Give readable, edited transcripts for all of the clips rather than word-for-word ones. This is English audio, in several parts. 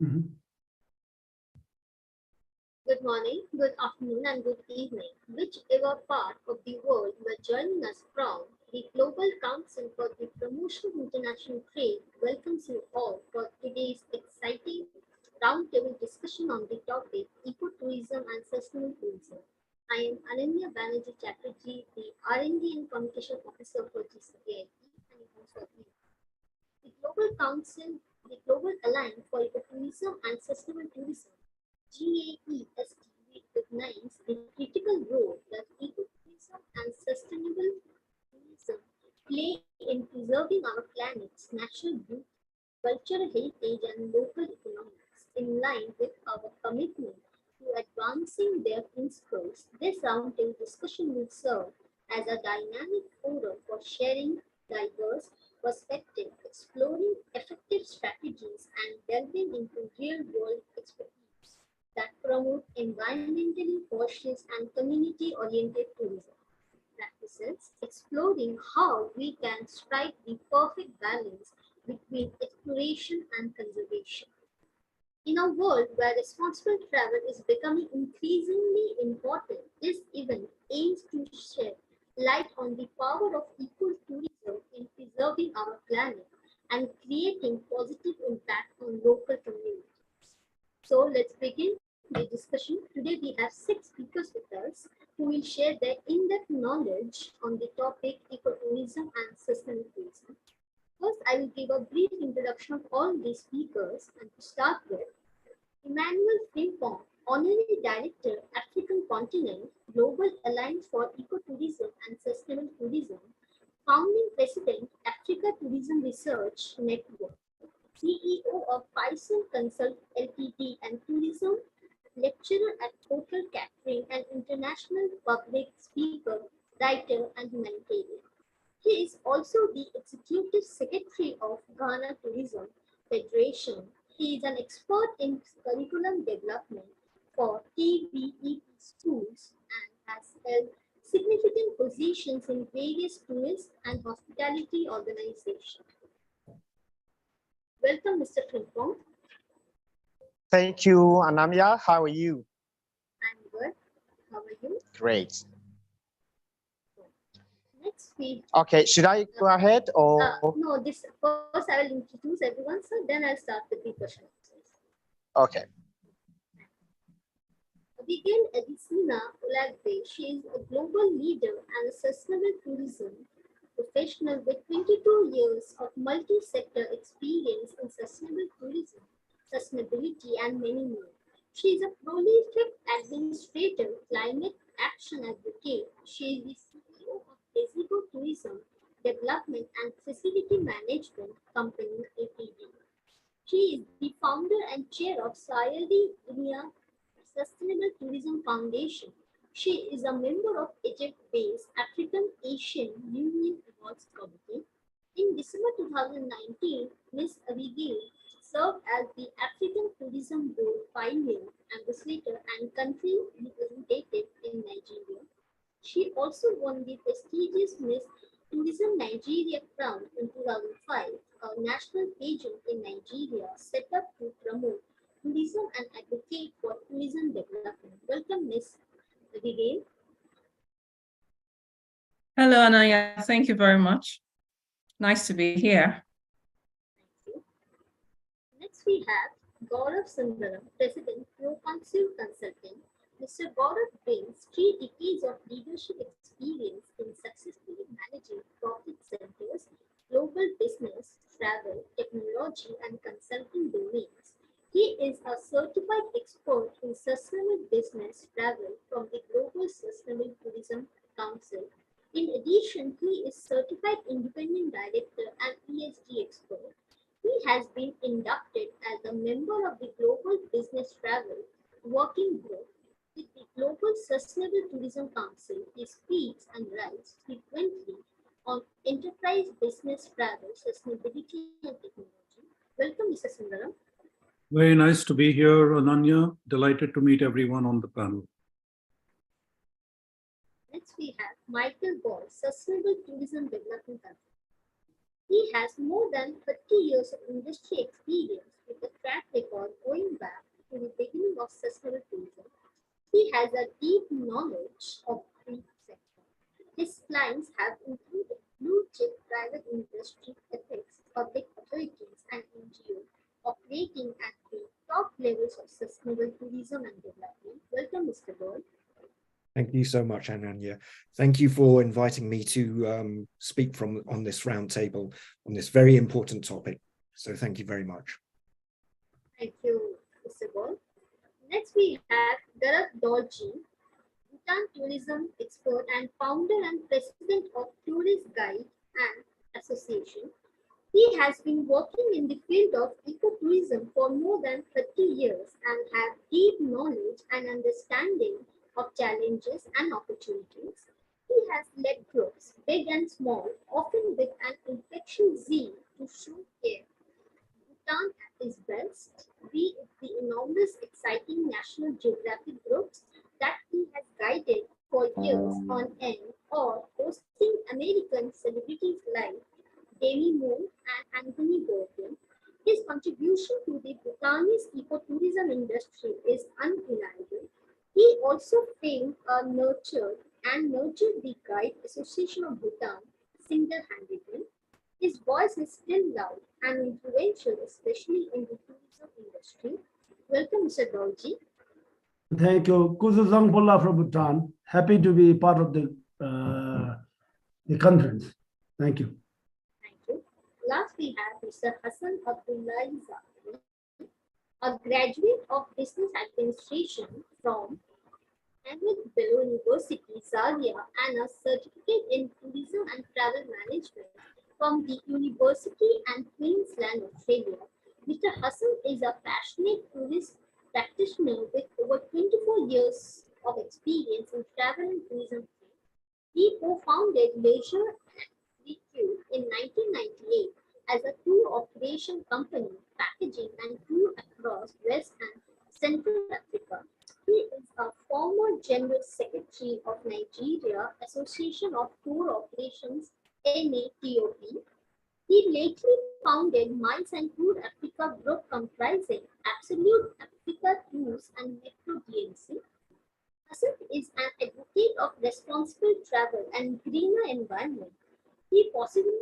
Good morning, good afternoon, and good evening. Whichever part of the world you are joining us from, the Global Council for the Promotion of International Trade welcomes you all for today's exciting roundtable discussion on the topic Ecotourism and Sustainable Tourism. I am Ananya Banerjee Chatterjee, the R&D and Communication Officer for GCAIP, and also the Global Council, the Global Alliance for Ecotourism and Sustainable Tourism GAEST recognizes the critical role that ecotourism and sustainable tourism play in preserving our planet's natural beauty, cultural heritage, and local economics. In line with our commitment to advancing their principles, this roundtable discussion will serve as a dynamic forum for sharing diverse perspectives, exploring effective strategies, and delving into real-world expertise that promote environmentally conscious and community-oriented tourism practices, exploring how we can strike the perfect balance between exploration and conservation. In a world where responsible travel is becoming increasingly important, this event aims to shed light on the power of ecotourism in preserving our planet and creating positive impact on local communities. So let's begin the discussion. Today we have 6 speakers with us who will share their in-depth knowledge on the topic ecotourism and sustainable tourism. First, I will give a brief introduction of all these speakers, and to start with, Emmanuel Frimpong, Honorary Director, African Continent, Global Alliance for Ecotourism and Sustainable Tourism, Founding President, Africa Tourism Research Network, CEO of Python Consult Ltd and Tourism lecturer at Hotel Catering and international public speaker, writer, and humanitarian. He is also the Executive Secretary of Ghana Tourism Federation. He is an expert in curriculum development for TVEP schools and has held significant positions in various tourist and hospitality organizations. Welcome, Mr. Frimpong. Thank you, Anamya. How are you? I'm good. How are you? Great. Next we. Okay, should I go ahead or? No, this first I will introduce everyone, so then I'll start with the questions. Okay. Begin Edicina Olagbe. She is a global leader and a sustainable tourism professional with 22 years of multi-sector experience in sustainable tourism, sustainability, and many more. She is a prolific administrator, climate action advocate. She is the CEO of Desigo Tourism Development and Facility Management Company (APD). She is the founder and chair of Sayari India Sustainable Tourism Foundation. She is a member of Egypt-based African Asian Union Awards Committee. In December 2019, Ms. Abigail served as the African Tourism Board Pioneer Ambassador and Country Representative in Nigeria. She also won the prestigious Miss Tourism Nigeria crown in 2005, a national pageant in Nigeria set up to promote tourism and advocate for tourism development. Welcome, Ms. Abigail. Hello, Anaya. Thank you very much. Nice to be here. Thank you. Next, we have Gaurav Sundaram, President, Pro Council Consulting. Mr. Gaurav brings 3 decades of leadership experience in successfully managing profit centers, global business, travel, technology, and consulting domains. He is a certified expert in sustainable business travel from the Global Sustainable Tourism Council. In addition, he is certified independent director and ESG expert. He has been inducted as a member of the Global Business Travel Working Group with the Global Sustainable Tourism Council. He speaks and writes frequently on enterprise business travel, sustainability, and technology. Welcome, Mr. Sundaram. Very nice to be here, Ananya. Delighted to meet everyone on the panel. Next, we have Michael Ball, Sustainable Tourism Development Company. He has more than 30 years of industry experience with a track record going back to the beginning of sustainable tourism. He has a deep knowledge of the sector. His clients have included blue chip private industry ethics, public authorities, and NGOs operating at the top levels of sustainable tourism and development. Welcome, Mr. Bird. Thank you so much, Ananya. Thank you for inviting me to speak on this roundtable on this very important topic. So thank you very much. Thank you, Mr. Bird. Next, we have Garat Dorji, Bhutan tourism expert and founder and president of Tourist Guide and Association. He has been working in the field of ecotourism for more than 30 years and have deep knowledge and understanding of challenges and opportunities. He has led groups, big and small, often with an infectious zeal to show care. Bhutan at its best, be it the enormous, exciting National Geographic groups that he has guided for years on end, or hosting American celebrities like Demi Moore and Anthony Bourdain. His contribution to the Bhutanese ecotourism industry is undeniable. He also framed, nurtured the Guide Association of Bhutan single-handedly. His voice is still loud and influential, especially in the tourism industry. Welcome, Mr. Dorji. Thank you. Kuzuzang Bulla from Bhutan. Happy to be part of the conference. Thank you. Thank you. Last, we have Mr. Hassan Abdullahi Zakri, a graduate of Business Administration from Ahmed Bello University, Zaria, and a certificate in Tourism and Travel Management from the University and Queensland, Australia. Mr. Hassan is a passionate tourist practitioner with over 24 years of experience in travel and tourism. He co-founded Leisure VQ in 1998 as a tour operation company, packaging and tour across West and Central Africa. He is a former General Secretary of Nigeria Association of Tour Operations, NATOP. He lately founded Miles and Tour Africa group comprising Absolute Africa Tours and Metro DMC. Hassan is an advocate of responsible travel and greener environment. He possibly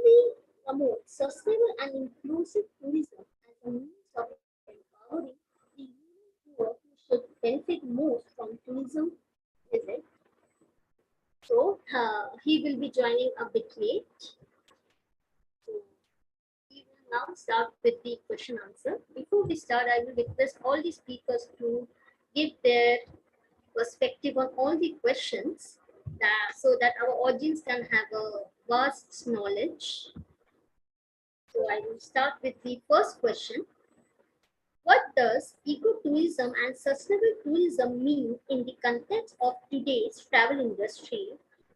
promotes sustainable and inclusive tourism as a means of empowering the poor who should benefit most from tourism visit. So he will be joining a bit late. So we will now start with the question answer. Before we start, I will request all the speakers to give their perspective on all the questions so that our audience can have a vast knowledge. So I will start with the first question. What does ecotourism and sustainable tourism mean in the context of today's travel industry?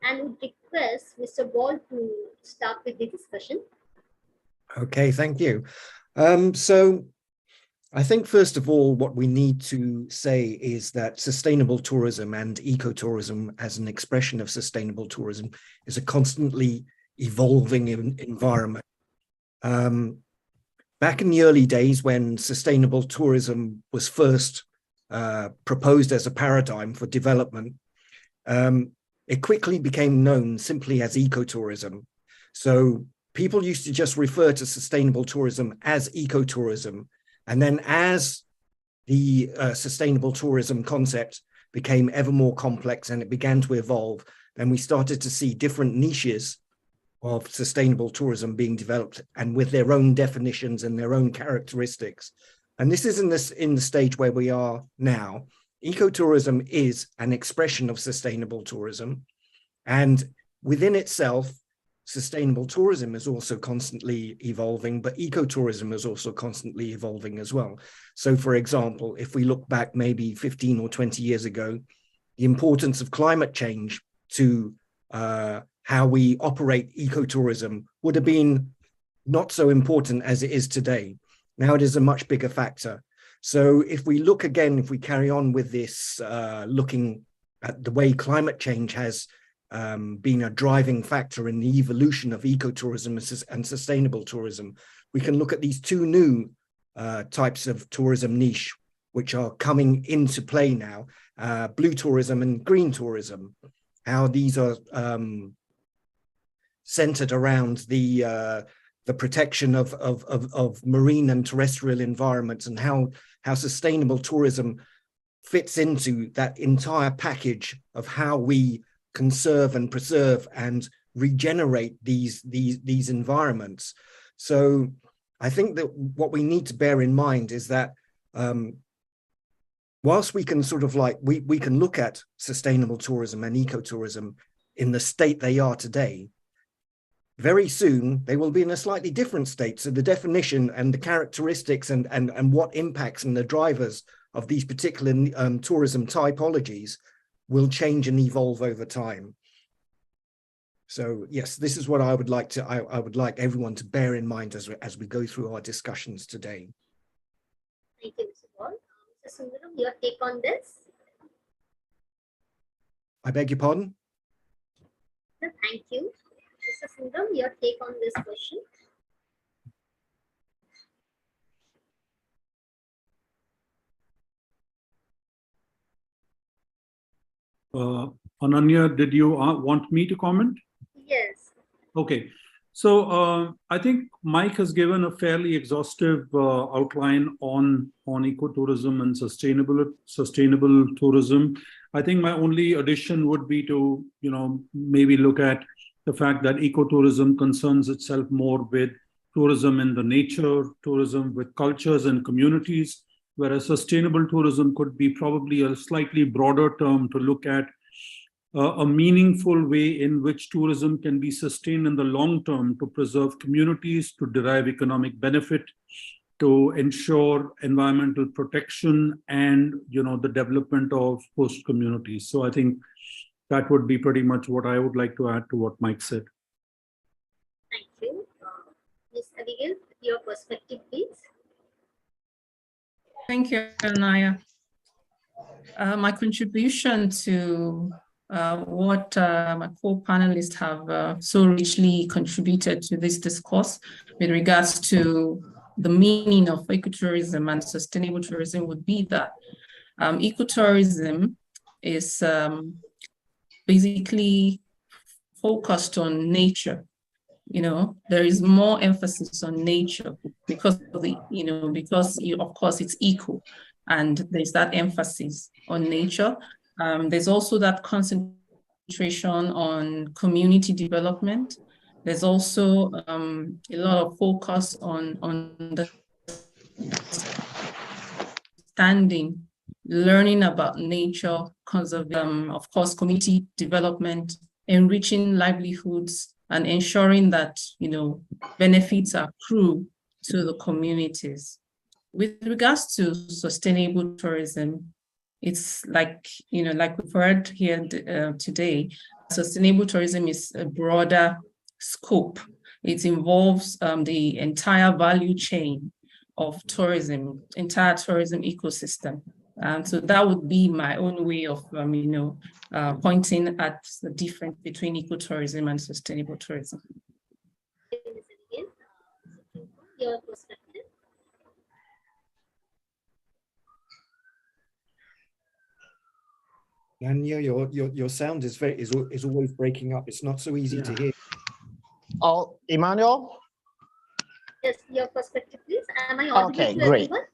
And would request Mr. Ball to start with the discussion. Okay, thank you. So I think, first of all, what we need to say is that sustainable tourism and ecotourism as an expression of sustainable tourism is a constantly evolving environment. Back in the early days when sustainable tourism was first proposed as a paradigm for development, it quickly became known simply as ecotourism. So people used to just refer to sustainable tourism as ecotourism. And then as the sustainable tourism concept became ever more complex and it began to evolve, then we started to see different niches of sustainable tourism being developed and with their own definitions and their own characteristics. And this is in the stage where we are now. Ecotourism is an expression of sustainable tourism. And within itself, sustainable tourism is also constantly evolving, but ecotourism is also constantly evolving as well. So, for example, if we look back maybe 15 or 20 years ago, the importance of climate change to how we operate ecotourism would have been not so important as it is today. Now it is a much bigger factor. So if we look again, if we carry on with this, looking at the way climate change has been a driving factor in the evolution of ecotourism and sustainable tourism, we can look at these two new types of tourism niche, which are coming into play now, blue tourism and green tourism, how these are centered around the protection of marine and terrestrial environments, and how sustainable tourism fits into that entire package of how we conserve and preserve and regenerate these environments. So I think that what we need to bear in mind is that whilst we can sort of like, we can look at sustainable tourism and ecotourism in the state they are today, very soon they will be in a slightly different state. So the definition and the characteristics and what impacts and the drivers of these particular tourism typologies will change and evolve over time. So yes, this is what I would like to, I would like everyone to bear in mind as we go through our discussions today. Thank you, Mr. Paul. Mr. Sundaram, your take on this? I beg your pardon? Thank you. Mr. Sundaram, your take on this question? Ananya, did you want me to comment? Yes. Okay. So I think Mike has given a fairly exhaustive outline on ecotourism and sustainable tourism. I think my only addition would be to, maybe look at the fact that ecotourism concerns itself more with tourism in the nature, tourism with cultures and communities, whereas sustainable tourism could be probably a slightly broader term to look at a meaningful way in which tourism can be sustained in the long term to preserve communities, to derive economic benefit, to ensure environmental protection and the development of host communities. So I think that would be pretty much what I would like to add to what Mike said. Thank you. Ms. Abigail, your perspective, please. Thank you, Anaya. My contribution to what my co-panelists have so richly contributed to this discourse with regards to the meaning of ecotourism and sustainable tourism would be that ecotourism is basically focused on nature. There is more emphasis on nature because of the, of course it's eco, and there's that emphasis on nature. There's also that concentration on community development. There's also a lot of focus on the understanding, learning about nature, conservation, of course, community development, enriching livelihoods, and ensuring that benefits accrue to the communities. With regards to sustainable tourism, it's like we've heard here today, sustainable tourism is a broader scope. It involves the entire value chain of tourism, entire tourism ecosystem. So that would be my own way of, pointing at the difference between ecotourism and sustainable tourism. Your perspective. Anya, your sound is always breaking up. It's not so easy to hear. Oh, Emmanuel? Yes, your perspective, please. Am I audible Okay, to great. everyone?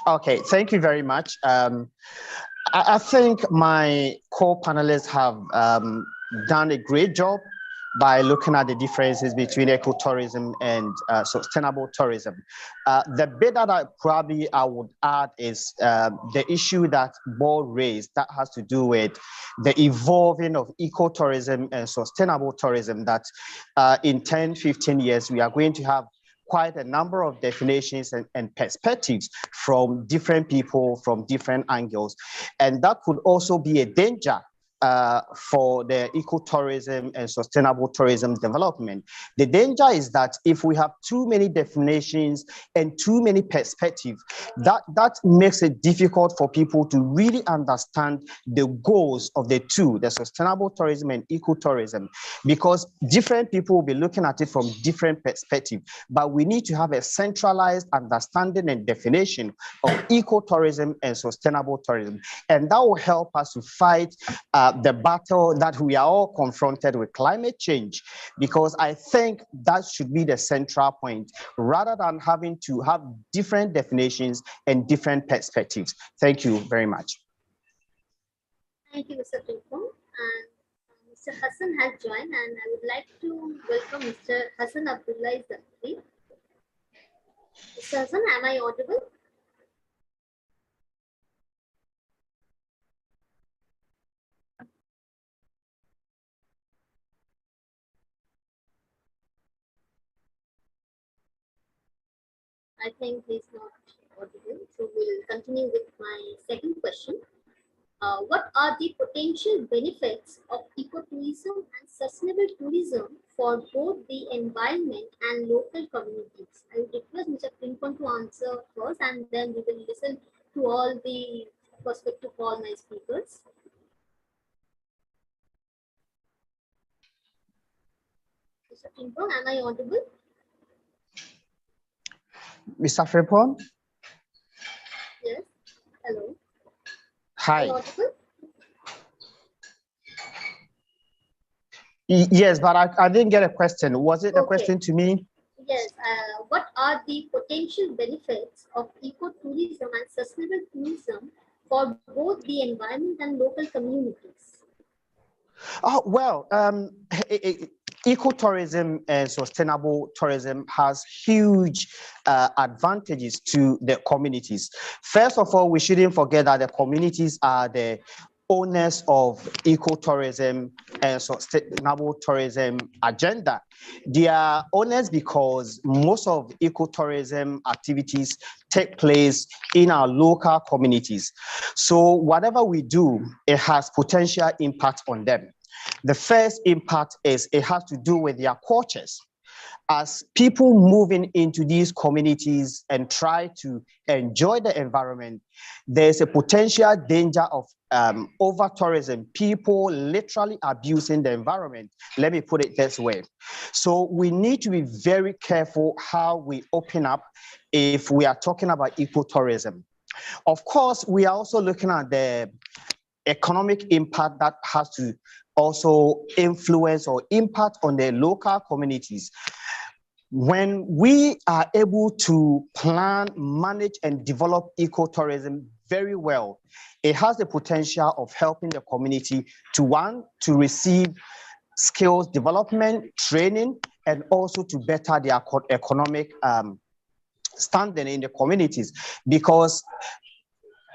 Okay, thank you very much. I think my co-panelists have done a great job by looking at the differences between ecotourism and sustainable tourism. The bit that I would add is the issue that Paul raised that has to do with the evolving of ecotourism and sustainable tourism, that in 10, 15 years, we are going to have quite a number of definitions and perspectives from different people from different angles. And that could also be a danger for the ecotourism and sustainable tourism development. The danger is that if we have too many definitions and too many perspectives, that makes it difficult for people to really understand the goals of the two, the sustainable tourism and ecotourism, because different people will be looking at it from different perspectives. But we need to have a centralized understanding and definition of ecotourism and sustainable tourism. And that will help us to fight the battle that we are all confronted with, climate change, because I think that should be the central point, rather than having to have different definitions and different perspectives. Thank you very much. Thank you, Mr. Pimpon. And Mr. Hassan has joined, and I would like to welcome Mr. Hassan Abdullah Zakri. Mr. Hassan, am I audible? I think he's not audible. So we'll continue with my second question. What are the potential benefits of ecotourism and sustainable tourism for both the environment and local communities? I would request Mr. Pimpon to answer first, and then we will listen to all the perspective of all my speakers. Mr. Pimpon, am I audible? Mr. Frimpong? Yes. Hello. Hi. Am I audible? Yes, but I didn't get a question. Was it a question to me? Yes. What are the potential benefits of ecotourism and sustainable tourism for both the environment and local communities? Oh, well, ecotourism and sustainable tourism has huge advantages to the communities. First of all, we shouldn't forget that the communities are the owners of ecotourism and sustainable tourism agenda. They are owners because most of ecotourism activities take place in our local communities. So whatever we do, it has potential impact on them. The first impact is it has to do with their cultures. As people moving into these communities and try to enjoy the environment, there's a potential danger of over-tourism, people literally abusing the environment. Let me put it this way. So we need to be very careful how we open up if we are talking about ecotourism. Of course, we are also looking at the economic impact that has to also influence or impact on the local communities. When we are able to plan, manage, and develop ecotourism very well, it has the potential of helping the community to, one, to receive skills development, training, and also to better their economic standing in the communities, because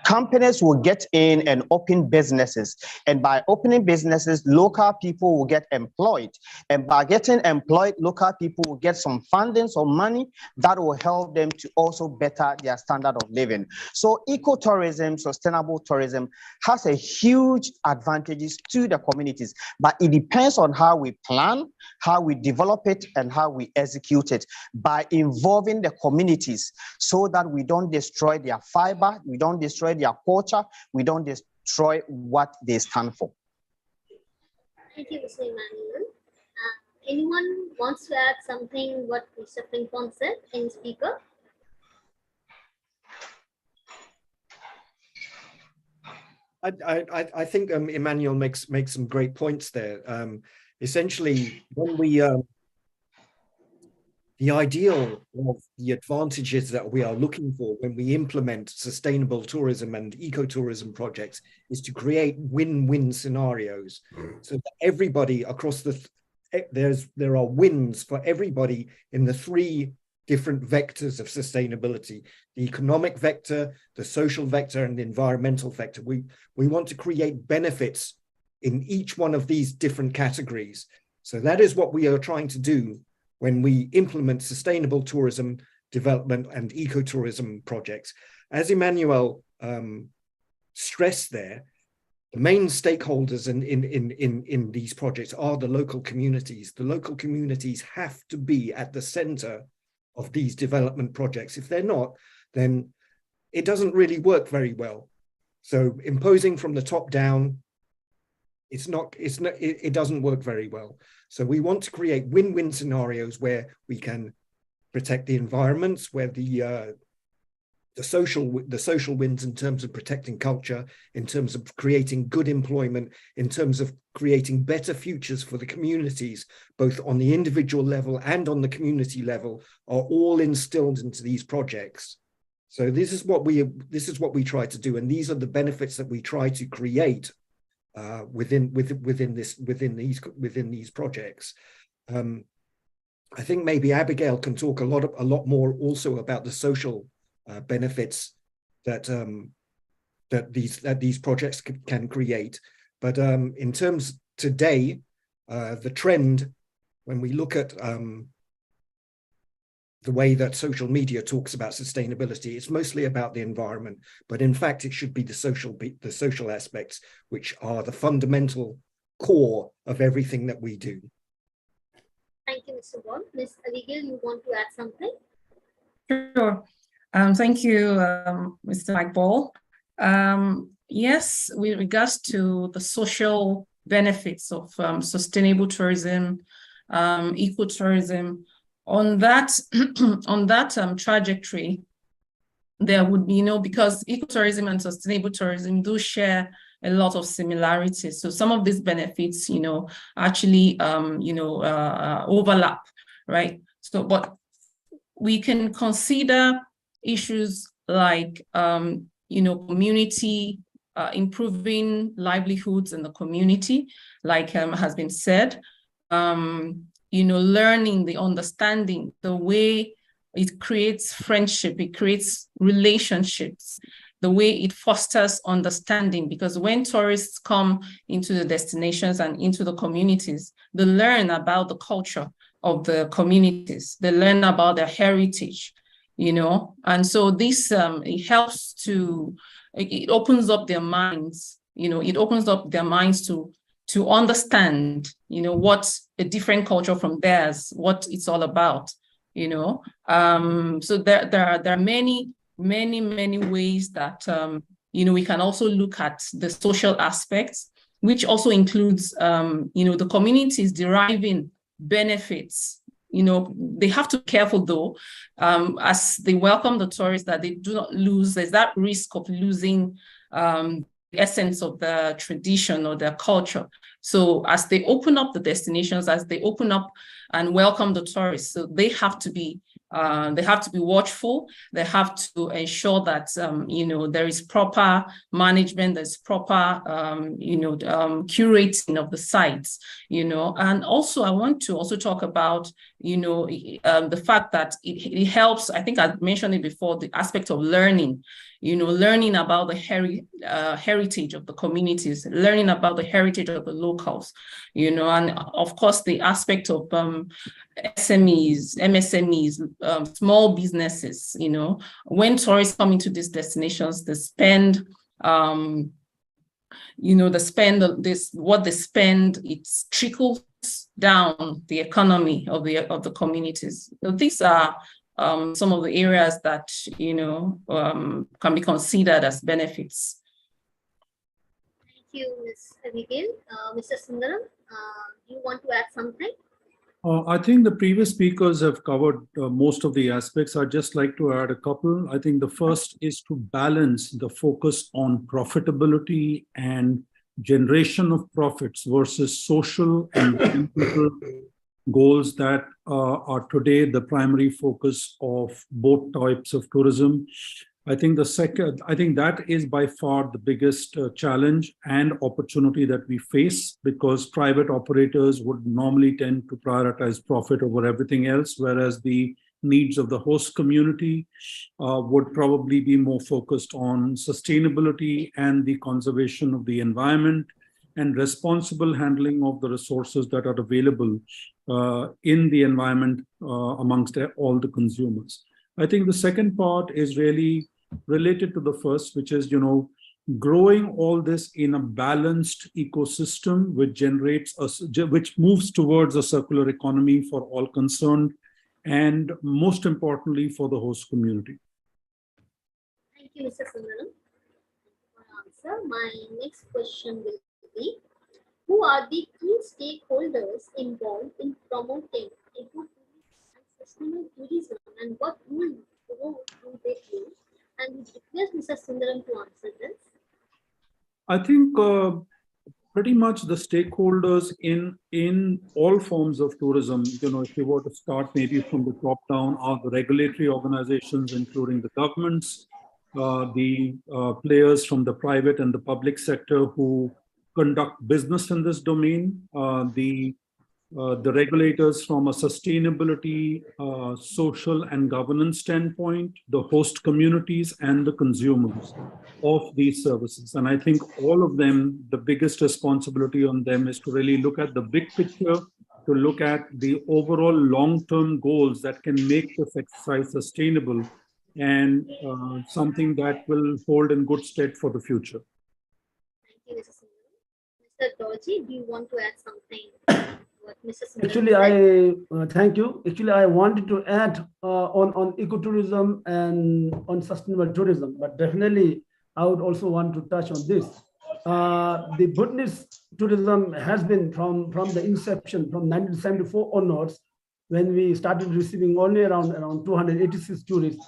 companies will get in and open businesses. And by opening businesses, local people will get employed. And by getting employed, local people will get some funding, some money that will help them to also better their standard of living. So ecotourism, sustainable tourism has a huge advantages to the communities, but it depends on how we plan, how we develop it, and how we execute it by involving the communities so that we don't destroy their fiber, we don't destroy their culture, we don't destroy what they stand for. Thank you, Mr. Emmanuel. Anyone wants to add something what Mr. Pimpon said in speaker? I think Emmanuel makes some great points there. Essentially, when we the ideal of the advantages that we are looking for when we implement sustainable tourism and ecotourism projects is to create win-win scenarios, so that everybody across there are wins for everybody in the three different vectors of sustainability: the economic vector, the social vector, and the environmental vector. We want to create benefits in each one of these different categories. So that is what we are trying to do when we implement sustainable tourism development and ecotourism projects. As Emmanuel stressed there, The main stakeholders in these projects are the local communities. The local communities have to be at the center of these development projects. If they're not, then it doesn't really work very well. So imposing from the top down, it doesn't work very well. So we want to create win-win scenarios where we can protect the environments, where the social wins in terms of protecting culture, in terms of creating good employment, in terms of creating better futures for the communities, both on the individual level and on the community level, are all instilled into these projects. So this is what we try to do, and these are the benefits that we try to create within these projects. I think maybe Abigail can talk a lot more also about the social benefits that these projects can create. But in terms today, the trend, when we look at the way that social media talks about sustainability, it's mostly about the environment, but in fact it should be the social aspects, which are the fundamental core of everything that we do. Thank you, Mr. Wall. Ms. Abigail, you want to add something? Sure. Thank you, Mr. Mike Ball. Yes, with regards to the social benefits of sustainable tourism, ecotourism, on that trajectory, there would be, because ecotourism and sustainable tourism do share a lot of similarities. So some of these benefits, actually, overlap, right? So, but we can consider issues like, community, improving livelihoods in the community, like has been said, learning, the understanding, the way it creates friendship, it creates relationships, the way it fosters understanding, because when tourists come into the destinations and into the communities, they learn about the culture of the communities, they learn about their heritage, and so this, it helps it opens up their minds, it opens up their minds to understand, what a different culture from theirs, what it's all about, so there are many ways that, we can also look at the social aspects, which also includes, the communities deriving benefits. They have to be careful though, as they welcome the tourists, that they do not lose, there's that risk of losing the essence of the tradition or their culture. So as they open up the destinations, as they open up and welcome the tourists, so they have to be watchful. They have to ensure that there is proper management, there's proper curating of the sites, and also I want to also talk about the fact that it helps. I think I mentioned it before, the aspect of learning. Learning about the heritage of the communities, learning about the heritage of the locals, and of course the aspect of SMEs, MSMEs, small businesses. When tourists come into these destinations, they spend, what they spend, it trickles down the economy of the communities. So these are some of the areas that can be considered as benefits. Thank you, Ms. Abigail. Mr. Sundaram, do you want to add something? I think the previous speakers have covered most of the aspects. I'd just like to add a couple. I think the first is to balance the focus on profitability and generation of profits versus social and environmental goals that are today the primary focus of both types of tourism. I think that is by far the biggest challenge and opportunity that we face, because private operators would normally tend to prioritize profit over everything else, whereas the needs of the host community would probably be more focused on sustainability and the conservation of the environment and responsible handling of the resources that are available in the environment amongst all the consumers. I think the second part is really related to the first, which is, growing all this in a balanced ecosystem which moves towards a circular economy for all concerned, and most importantly for the host community. Thank you, Mr. Sundaram, for answer. My next question will be, who are the key stakeholders involved in promoting ecotourism and sustainable tourism, and what role do they play? And we request Mr. Sundaram to answer this. I think pretty much the stakeholders in all forms of tourism, if you were to start maybe from the top down, are the regulatory organizations, including the governments, the players from the private and the public sector who conduct business in this domain, the regulators from a sustainability, social and governance standpoint, the host communities and the consumers of these services. And I think all of them, the biggest responsibility on them is to really look at the big picture, to look at the overall long-term goals that can make this exercise sustainable and something that will hold in good stead for the future. Thank you, Mr. Sundaram. Mr. Dorji, do you want to add something? Actually, thank you. Actually, I wanted to add on ecotourism and on sustainable tourism, but definitely I would also want to touch on this. The Buddhist tourism has been from the inception, from 1974 onwards, when we started receiving only around 286 tourists.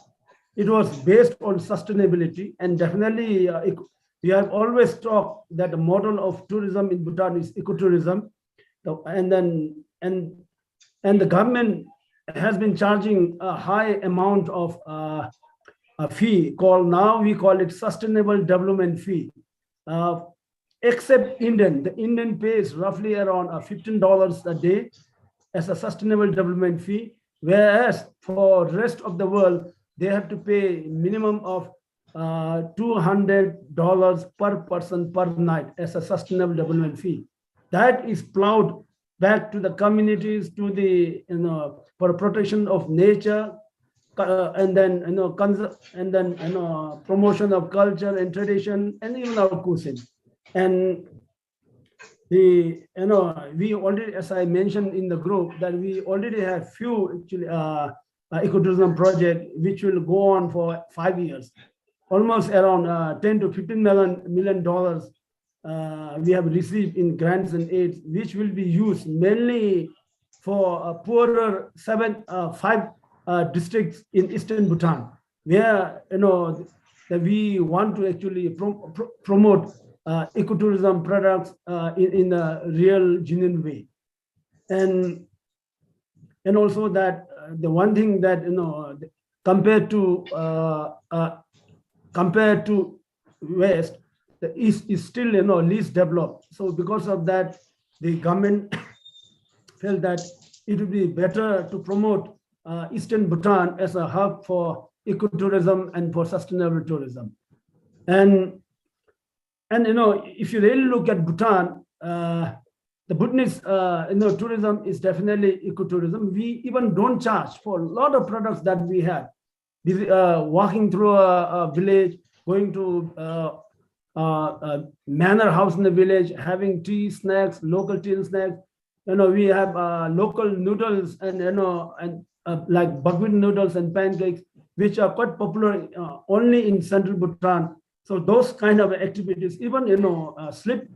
It was based on sustainability, and definitely we have always talked that the model of tourism in Bhutan is ecotourism. And the government has been charging a high amount of a fee we call it sustainable development fee. Except the Indian pays roughly around $15 a day as a sustainable development fee, whereas for rest of the world they have to pay minimum of $200 per person per night as a sustainable development fee. That is plowed back to the communities, to the for protection of nature, and then promotion of culture and tradition, and even our cuisine. And we already, as I mentioned in the group, that we already have few actually ecotourism project which will go on for 5 years, almost around 10 to 15 million dollars. We have received in grants and aids, which will be used mainly for poorer 5 districts in eastern Bhutan, where that we want to actually promote ecotourism products in a real, genuine way, and also that the one thing that compared to West, the East is still least developed. So because of that, the government felt that it would be better to promote Eastern Bhutan as a hub for ecotourism and for sustainable tourism. And if you really look at Bhutan, the Bhutanese tourism is definitely ecotourism. We even don't charge for a lot of products that we have. Walking through a village, going to manor house in the village, having tea, snacks, local tea and snacks. We have local noodles and like buckwheat noodles and pancakes, which are quite popular only in central Bhutan. So those kind of activities, even slip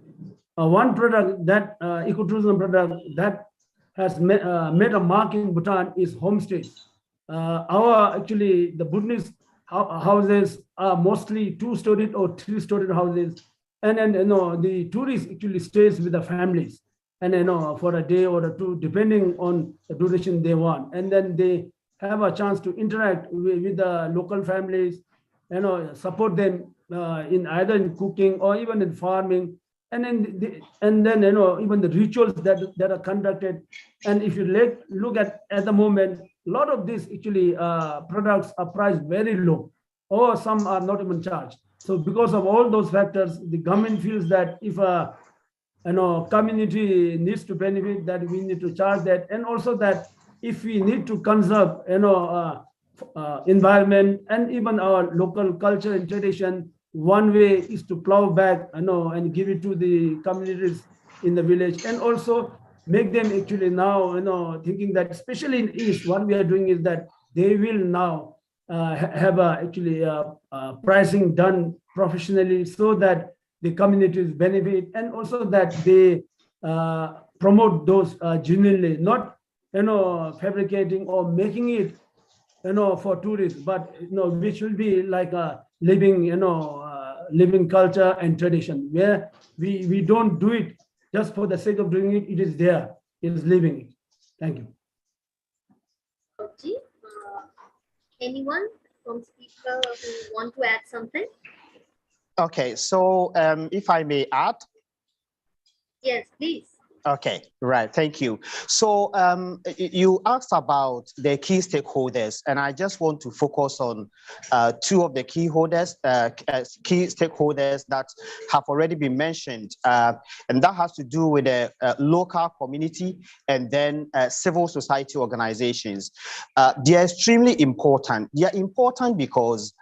one product that ecotourism product that has made a mark in Bhutan is homestays. The Bhutanese houses are mostly 2-storied or 3-storied houses, and then the tourists actually stays with the families, and for a day or two, depending on the duration they want, and then they have a chance to interact with the local families, support them in either in cooking or even in farming, and then even the rituals that are conducted. And if you look at the moment, a lot of these actually products are priced very low, or some are not even charged. So because of all those factors, the government feels that if a community needs to benefit, that we need to charge that, and also that if we need to conserve environment and even our local culture and tradition, one way is to plow back, and give it to the communities in the village, and also make them actually now, thinking that especially in East, what we are doing is that they will now have actually pricing done professionally so that the communities benefit, and also that they promote those genuinely, not fabricating or making it for tourists, but which will be like a living living culture and tradition, where we don't do it just for the sake of doing it. It is there, it is living it. Thank you. Okay. Anyone from speaker who want to add something? Okay, so if I may add. Yes, please. Okay, right. Thank you. So you asked about the key stakeholders, and I just want to focus on two of the key stakeholders that have already been mentioned, and that has to do with the local community and then civil society organizations. They are extremely important. They are important because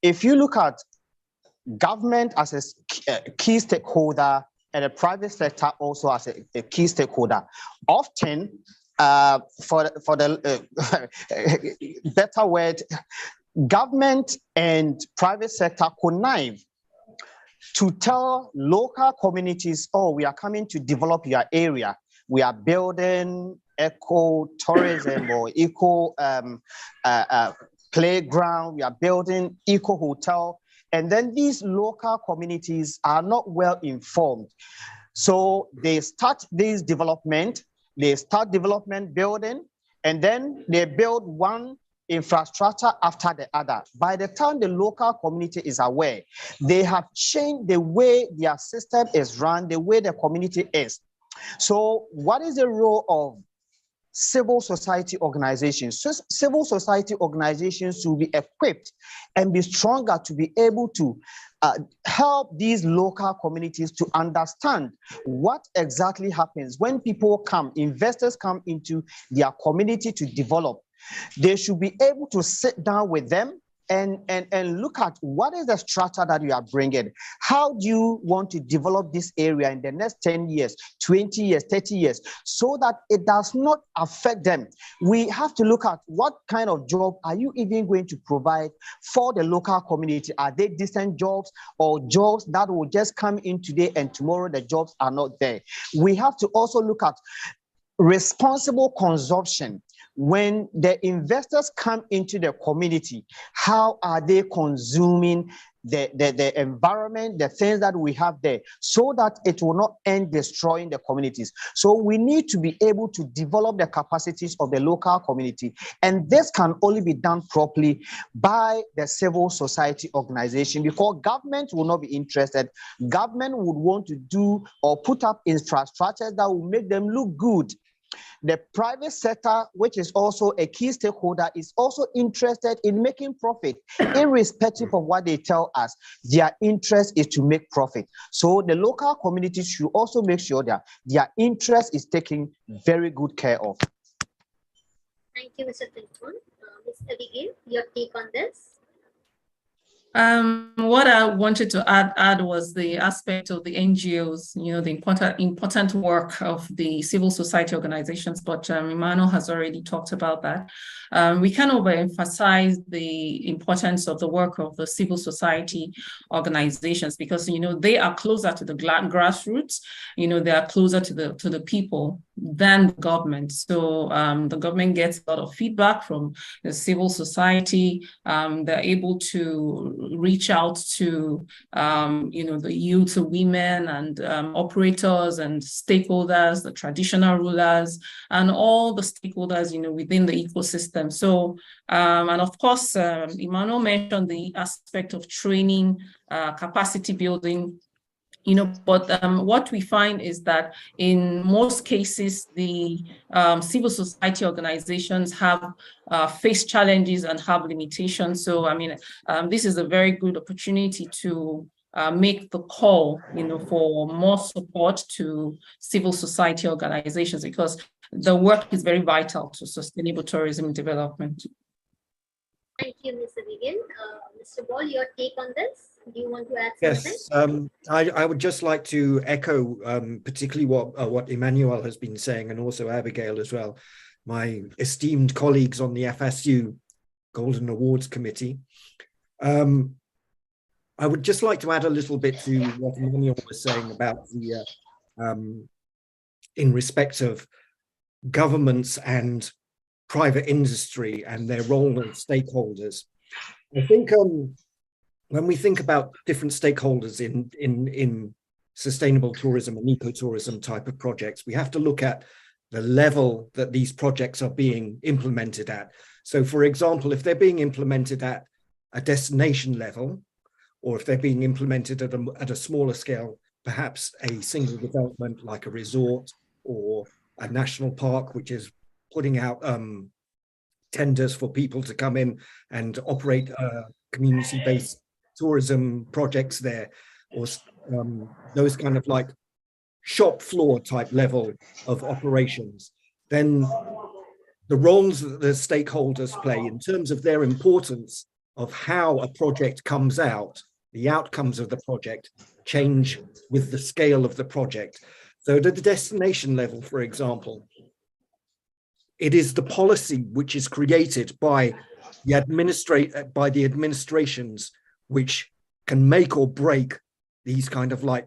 if you look at government as a key stakeholder, and the private sector also as a key stakeholder. Often, for the better word, government and private sector connive to tell local communities, oh, we are coming to develop your area. We are building eco-tourism or eco playground. We are building eco-hotel. And then these local communities are not well informed. So they start this development, building, and then they build one infrastructure after the other. By the time the local community is aware, they have changed the way their system is run, the way the community is. So what is the role of civil society organizations? So civil society organizations will be equipped and be stronger to be able to help these local communities to understand what exactly happens when people come, investors come into their community to develop. They should be able to sit down with them and look at what is the structure that you are bringing. How do you want to develop this area in the next 10 years, 20 years, 30 years, so that it does not affect them? We have to look at what kind of job are you even going to provide for the local community? Are they decent jobs or jobs that will just come in today and tomorrow the jobs are not there? We have to also look at responsible consumption. When the investors come into the community, how are they consuming the environment, the things that we have there, so that it will not end destroying the communities? So we need to be able to develop the capacities of the local community. And this can only be done properly by the civil society organization, because government will not be interested. Government would want to do or put up infrastructures that will make them look good. The private sector, which is also a key stakeholder, is also interested in making profit, irrespective of what they tell us. Their interest is to make profit. So the local communities should also make sure that their interest is taken very good care of. Thank you, Mr. Tinton. Ms. Abigail, your take on this? What I wanted to add was the aspect of the NGOs, the important work of the civil society organizations, but Emmanuel has already talked about that. We can overemphasize the importance of the work of the civil society organizations, because they are closer to the grassroots, they are closer to the people than the government. So the government gets a lot of feedback from the civil society. They're able to reach out to the youth, the women, and operators and stakeholders, the traditional rulers, and all the stakeholders within the ecosystem. So and of course, Emmanuel mentioned the aspect of training, capacity building. But what we find is that in most cases, the civil society organizations have faced challenges and have limitations. So, this is a very good opportunity to make the call, for more support to civil society organizations, because the work is very vital to sustainable tourism development. Thank you, Mr. Vivian. Mr. Ball, your take on this? Do you want to add something? Yes, I would just like to echo particularly what Emmanuel has been saying, and also Abigail as well, my esteemed colleagues on the FSU Golden Awards Committee. I would just like to add a little bit to what Emmanuel was saying about the in respect of governments and private industry and their role as stakeholders. I think when we think about different stakeholders in sustainable tourism and ecotourism type of projects, we have to look at the level that these projects are being implemented at. So for example, if they're being implemented at a destination level, or if they're being implemented at a smaller scale, perhaps a single development like a resort or a national park, which is putting out tenders for people to come in and operate community-based tourism projects there, or those kind of like shop floor type level of operations, then the roles that the stakeholders play in terms of their importance of how a project comes out, the outcomes of the project change with the scale of the project. So at the destination level, for example, it is the policy which is created by the administrations which can make or break these kind of like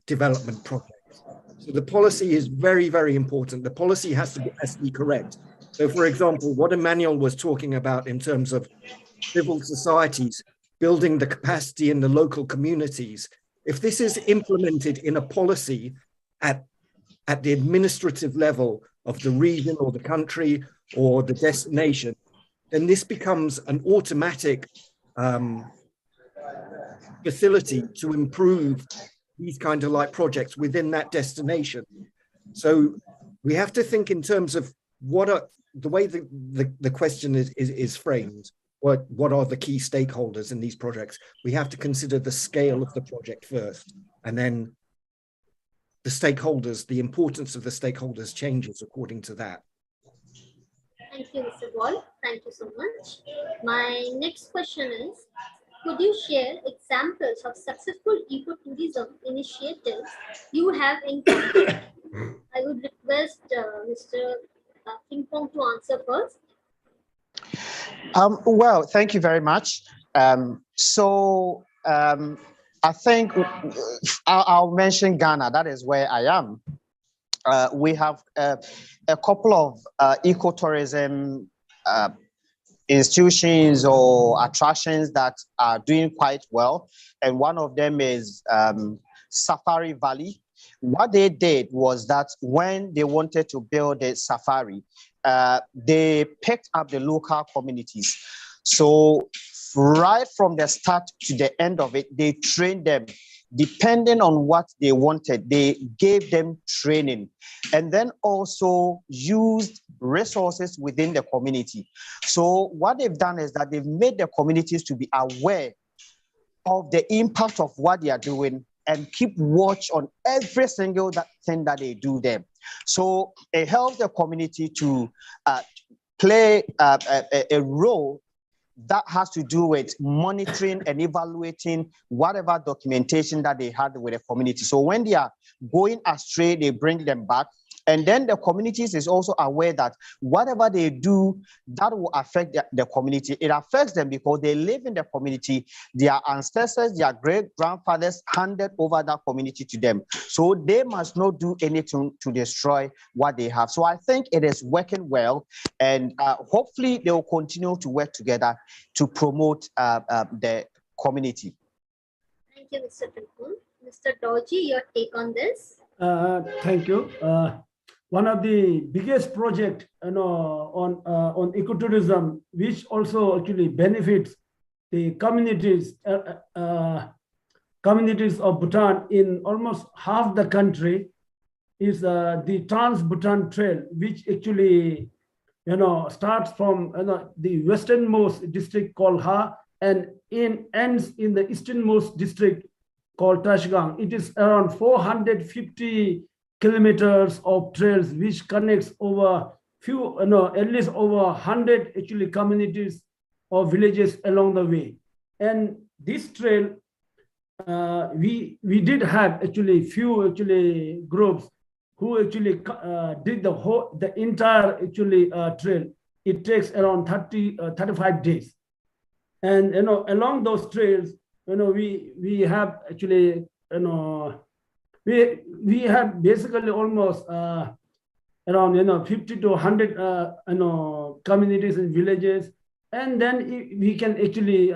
development projects. So the policy is very, very important. The policy has to be correct. So for example, what Emmanuel was talking about in terms of civil societies building the capacity in the local communities, if this is implemented in a policy at the administrative level of the region or the country or the destination, then this becomes an automatic facility to improve these kind of like projects within that destination. So we have to think in terms of what are the way the question is framed. What are the key stakeholders in these projects? We have to consider the scale of the project first, and then the stakeholders, the importance of the stakeholders changes according to that. Thank you, Mr. Wall. Thank you so much. My next question is, could you share examples of successful ecotourism initiatives you have encountered? I would request Mr. Ping-Pong to answer first. Well, thank you very much. I think I'll mention Ghana. That is where I am. We have a couple of ecotourism institutions or attractions that are doing quite well. And one of them is Safari Valley. What they did was that when they wanted to build a safari, they picked up the local communities. So right from the start to the end of it, they trained them. Depending on what they wanted, they gave them training, and then also used resources within the community. So what they've done is that they've made the communities to be aware of the impact of what they are doing and keep watch on every single thing that they do there. So it helps the community to play a role that has to do with monitoring and evaluating whatever documentation that they had with the community. So when they are going astray, they bring them back. And then the communities is also aware that whatever they do that will affect the community, it affects them because they live in the community. Their ancestors, their great-grandfathers handed over that community to them. So they must not do anything to destroy what they have. So I think it is working well, and hopefully they will continue to work together to promote the community. Thank you, Mr. Tulkun. Mr. Doji, your take on this? Thank you. One of the biggest project, on ecotourism, which also actually benefits the communities of Bhutan in almost half the country, is the Trans-Bhutan Trail, which actually starts from the westernmost district called Ha and ends in the easternmost district called Tashgang. It is around 450 kilometers of trails which connects over at least over 100 actually communities of villages along the way. And this trail, we did have actually few groups who actually did the entire trail. It takes around 35 days. And along those trails, we have actually we have basically almost around 50 to 100 communities and villages, and then we can actually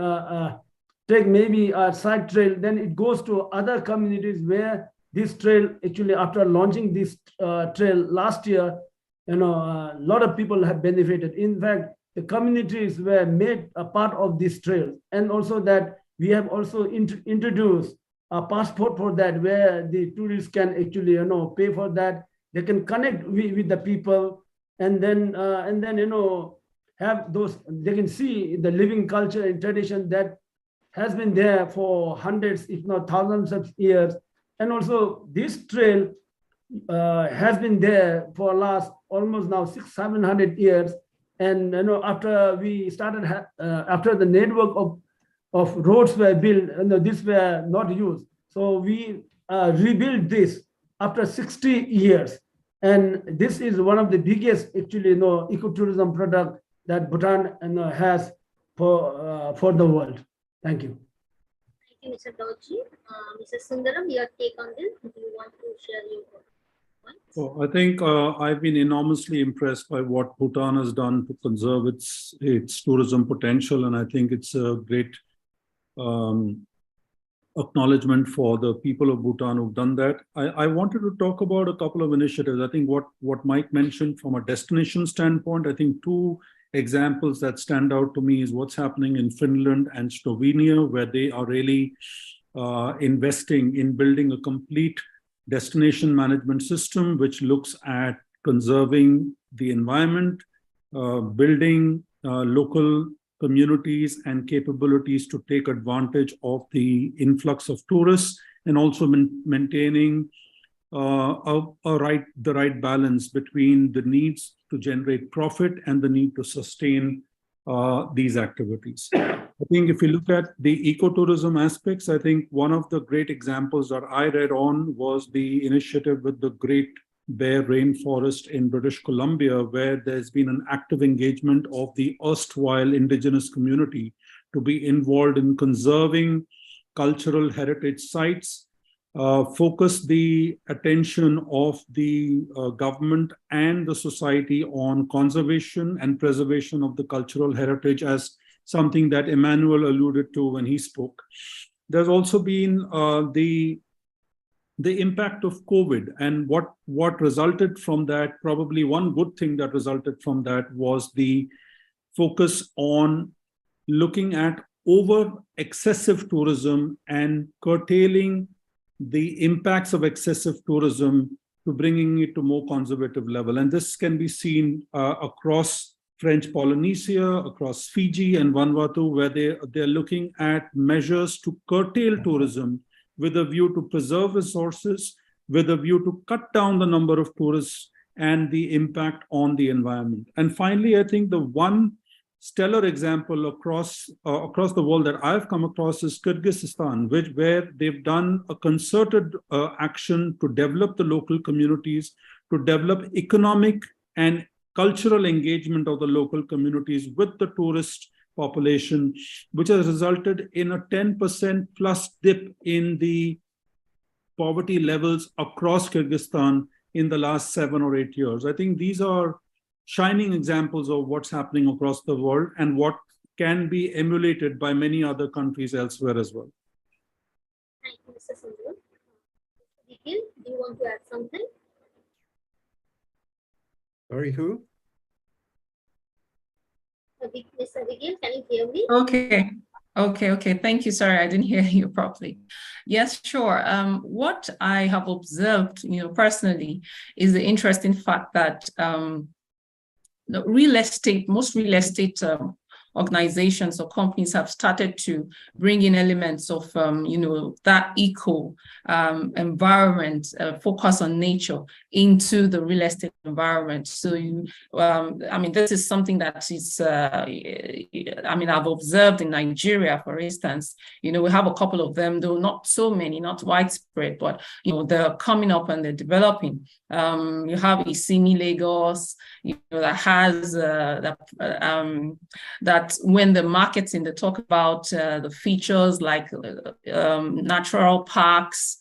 take maybe a side trail. Then it goes to other communities where this trail actually, after launching this trail last year, a lot of people have benefited. In fact, the communities were made a part of this trail, and also that we have also introduced a passport for that, where the tourists can actually pay for that. They can connect with the people, and then have those. They can see the living culture and tradition that has been there for hundreds, if not thousands of years. And also this trail has been there for last almost now 600-700 years. And after we started, after the network of roads were built, these were not used. So we rebuilt this after 60 years. And this is one of the biggest actually ecotourism product that Bhutan has for the world. Thank you. Thank you, Mr. Dorji. Mr. Sundaram, your take on this? Do you want to share your points? I think I've been enormously impressed by what Bhutan has done to conserve its tourism potential, and I think it's a great acknowledgement for the people of Bhutan who've done that. I wanted to talk about a couple of initiatives. I think what Mike mentioned from a destination standpoint, I think two examples that stand out to me is what's happening in Finland and Slovenia, where they are really investing in building a complete destination management system, which looks at conserving the environment, building local communities and capabilities to take advantage of the influx of tourists, and also maintaining the right balance between the needs to generate profit and the need to sustain these activities. I think if you look at the ecotourism aspects, I think one of the great examples that I read on was the initiative with the Great Bear Rainforest in British Columbia, where there's been an active engagement of the erstwhile indigenous community to be involved in conserving cultural heritage sites, focus the attention of the government and the society on conservation and preservation of the cultural heritage, as something that Emmanuel alluded to when he spoke. There's also been the impact of COVID, and what resulted from that. Probably one good thing that resulted from that was the focus on looking at over excessive tourism and curtailing the impacts of excessive tourism to bringing it to more conservative level. And this can be seen across French Polynesia, across Fiji and Vanuatu, where they're looking at measures to curtail tourism with a view to preserve resources, with a view to cut down the number of tourists and the impact on the environment. And finally, I think the one stellar example across the world that I've come across is Kyrgyzstan, where they've done a concerted action to develop the local communities, to develop economic and cultural engagement of the local communities with the tourist population, which has resulted in a 10% plus dip in the poverty levels across Kyrgyzstan in the last 7 or 8 years. I think these are shining examples of what's happening across the world and what can be emulated by many other countries elsewhere as well. Thank you, Mr. Sundaram. Nikhil, do you want to add something? Sorry, who? Mr. Nikhil, can you hear me? Okay. Thank you. Sorry, I didn't hear you properly. Yes, sure. What I have observed, personally, is the interesting fact that most real estate organizations or companies have started to bring in elements of, that eco environment, focus on nature into the real estate environment. So this is something that is, I've observed in Nigeria, for instance. We have a couple of them, though not so many, not widespread, but they're coming up and they're developing. You have Isini Lagos, that has that when the marketing, they talk about the features like natural parks,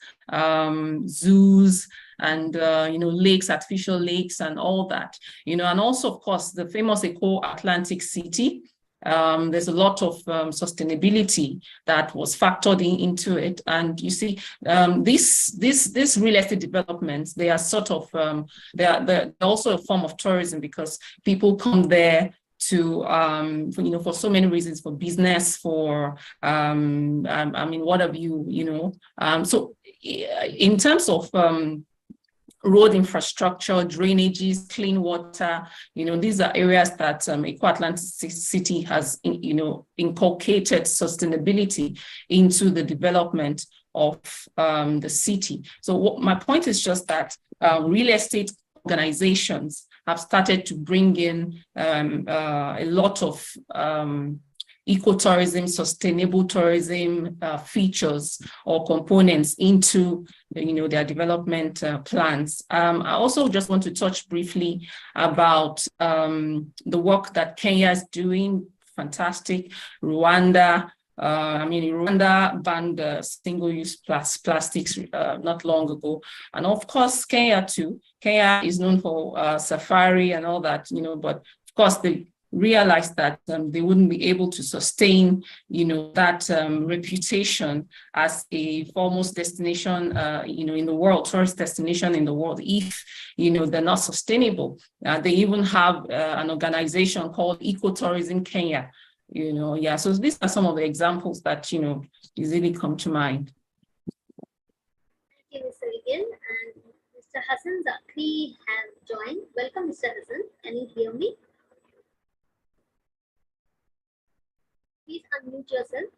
zoos, and lakes, artificial lakes, and all that. And also, of course, the famous Eco Atlantic City. There's a lot of sustainability that was factored into it, and you see, this real estate developments, they are sort of they're also a form of tourism, because people come there to for so many reasons, for business, for what have you, so in terms of road infrastructure, drainages, clean water, these are areas that Eco Atlantic City has, inculcated sustainability into the development of the city. So my point is just that real estate organizations have started to bring in a lot of ecotourism, sustainable tourism features or components into their development plans. I also just want to touch briefly about the work that Kenya is doing. Fantastic. Rwanda. Rwanda banned single-use plastics not long ago. And of course, Kenya too. Kenya is known for safari and all that, but of course, they realized that they wouldn't be able to sustain, that reputation as a foremost destination, in the world, tourist destination in the world, if, they're not sustainable. They even have an organization called Ecotourism Kenya, So these are some of the examples that, easily come to mind. Thank you, Mr. Vivian. And Mr. Hassan Zakri has joined. Welcome, Mr. Hassan. Can you hear me? Please unmute yourself.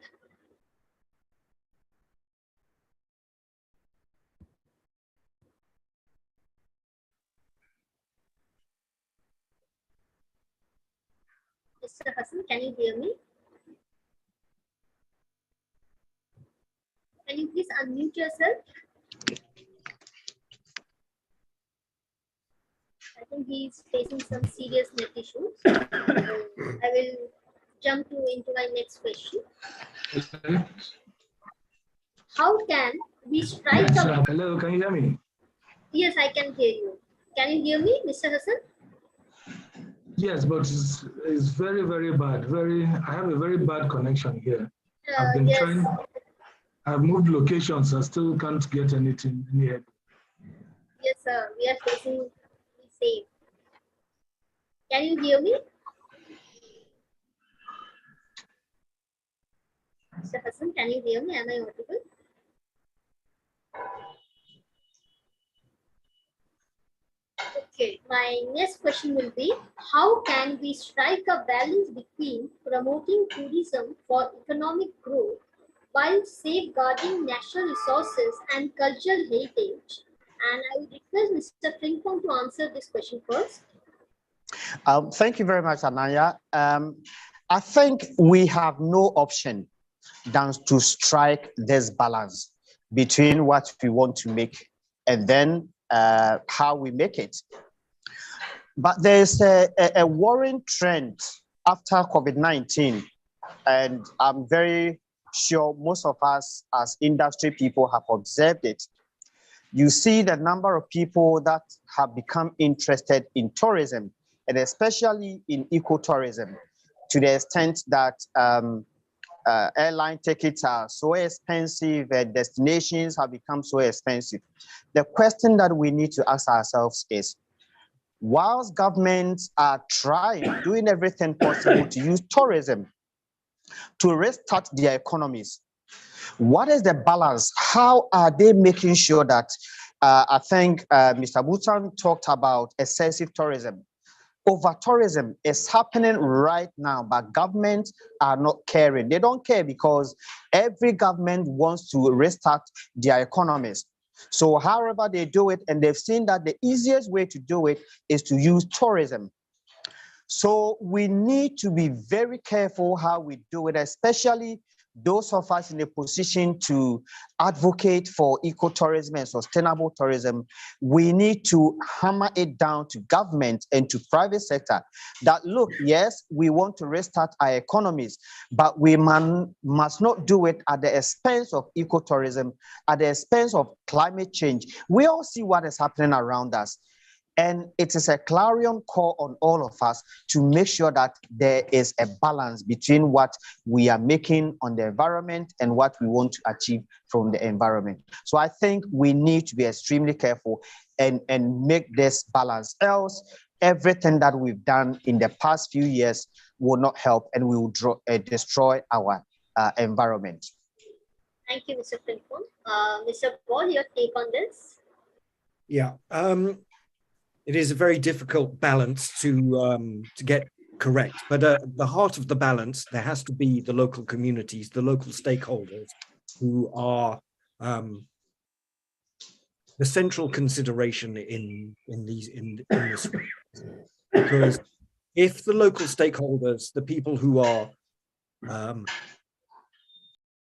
Mr. Hassan, can you hear me? Can you please unmute yourself? I think he's facing some serious net issues. So I will jump into my next question. How can we strike a... Hello, can you hear me? Yes, I can hear you. Can you hear me, Mr. Hassan? Yes, but it's very, very bad. I have a very bad connection here. I've been trying. I've moved locations. I still can't get anything near. Yes, sir. We are facing the same. Can you hear me? Mr. Hassan, can you hear me? Am I audible? Okay, my next question will be, how can we strike a balance between promoting tourism for economic growth while safeguarding natural resources and cultural heritage? And I would request Mr. Frimpong to answer this question first. Thank you very much, Ananya. I think we have no option than to strike this balance between what we want to make and then how we make it. But there's a worrying trend after COVID-19, and I'm very sure most of us as industry people have observed it. You see the number of people that have become interested in tourism, and especially in ecotourism, to the extent that airline tickets are so expensive and destinations have become so expensive. The question that we need to ask ourselves is, whilst governments are doing everything possible to use tourism to restart their economies, what is the balance? How are they making sure that, I think Mr. Butan talked about excessive tourism. over tourism is happening right now, but governments are not caring. They don't care because every government wants to restart their economies. So however they do it, and they've seen that the easiest way to do it is to use tourism. So we need to be very careful how we do it, especially those of us in a position to advocate for ecotourism and sustainable tourism. We need to hammer it down to government and to private sector that, look, yes, we want to restart our economies, but we must not do it at the expense of ecotourism, at the expense of climate change. We all see what is happening around us. And it is a clarion call on all of us to make sure that there is a balance between what we are making on the environment and what we want to achieve from the environment. So I think we need to be extremely careful and make this balance. Else, everything that we've done in the past few years will not help, and we will destroy our environment. Thank you, Mr. Filpon. Mr. Paul, your take on this? Yeah. It is a very difficult balance to get correct, but at the heart of the balance, there has to be the local communities, the local stakeholders, who are the central consideration in this. Because if the local stakeholders, the people who are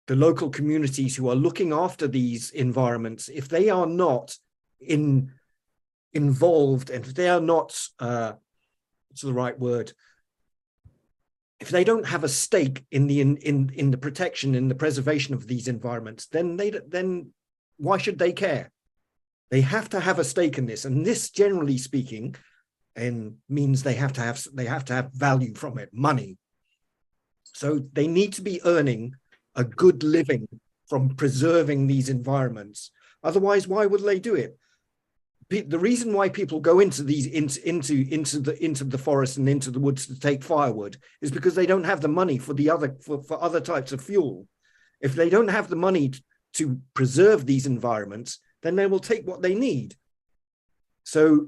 the local communities who are looking after these environments, if they are not involved, and if they are not, what's the right word? If they don't have a stake in the protection, in the preservation of these environments, then why should they care? They have to have a stake in this, and this, generally speaking, means they have to have value from it, money. So they need to be earning a good living from preserving these environments. Otherwise, why would they do it? The reason why people go into the forest and into the woods to take firewood is because they don't have the money for other types of fuel. If they don't have the money to preserve these environments, then they will take what they need. So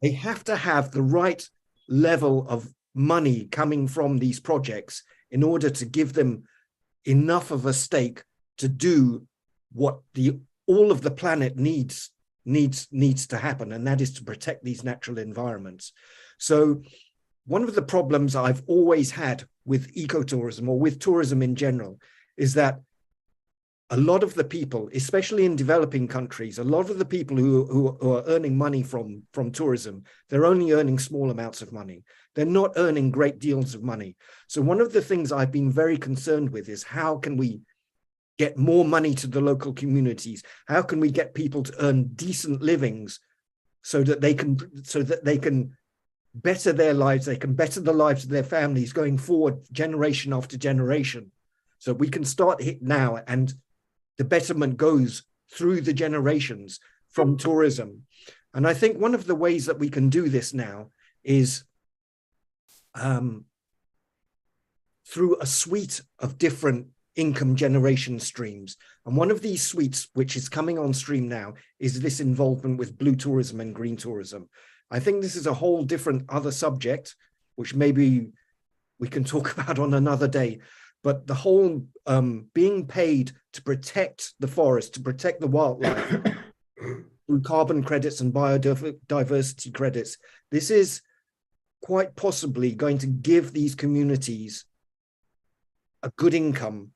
they have to have the right level of money coming from these projects in order to give them enough of a stake to do what all of the planet needs to happen, and that is to protect these natural environments. So one of the problems I've always had with ecotourism, or with tourism in general, is that a lot of the people, especially in developing countries, a lot of the people who are earning money from tourism, they're only earning small amounts of money. They're not earning great deals of money. So one of the things I've been very concerned with is, how can we get more money to the local communities? How can we get people to earn decent livings so that they can better their lives, they can better the lives of their families going forward, generation after generation? So we can start it now, and the betterment goes through the generations from tourism. And I think one of the ways that we can do this now is through a suite of different income generation streams. And one of these suites, which is coming on stream now, is this involvement with blue tourism and green tourism. I think this is a whole different other subject, which maybe we can talk about on another day. But the whole being paid to protect the forest, to protect the wildlife through carbon credits and biodiversity credits, this is quite possibly going to give these communities a good income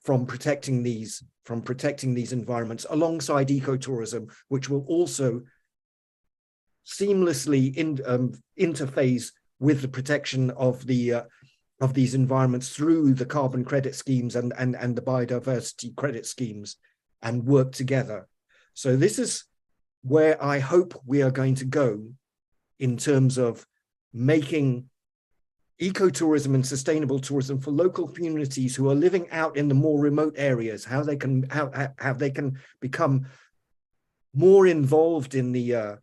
from protecting these environments, alongside ecotourism, which will also seamlessly interface with the protection of these environments through the carbon credit schemes and the biodiversity credit schemes, and work together. So this is where I hope we are going to go in terms of making ecotourism and sustainable tourism for local communities who are living out in the more remote areas, how they can become more involved in the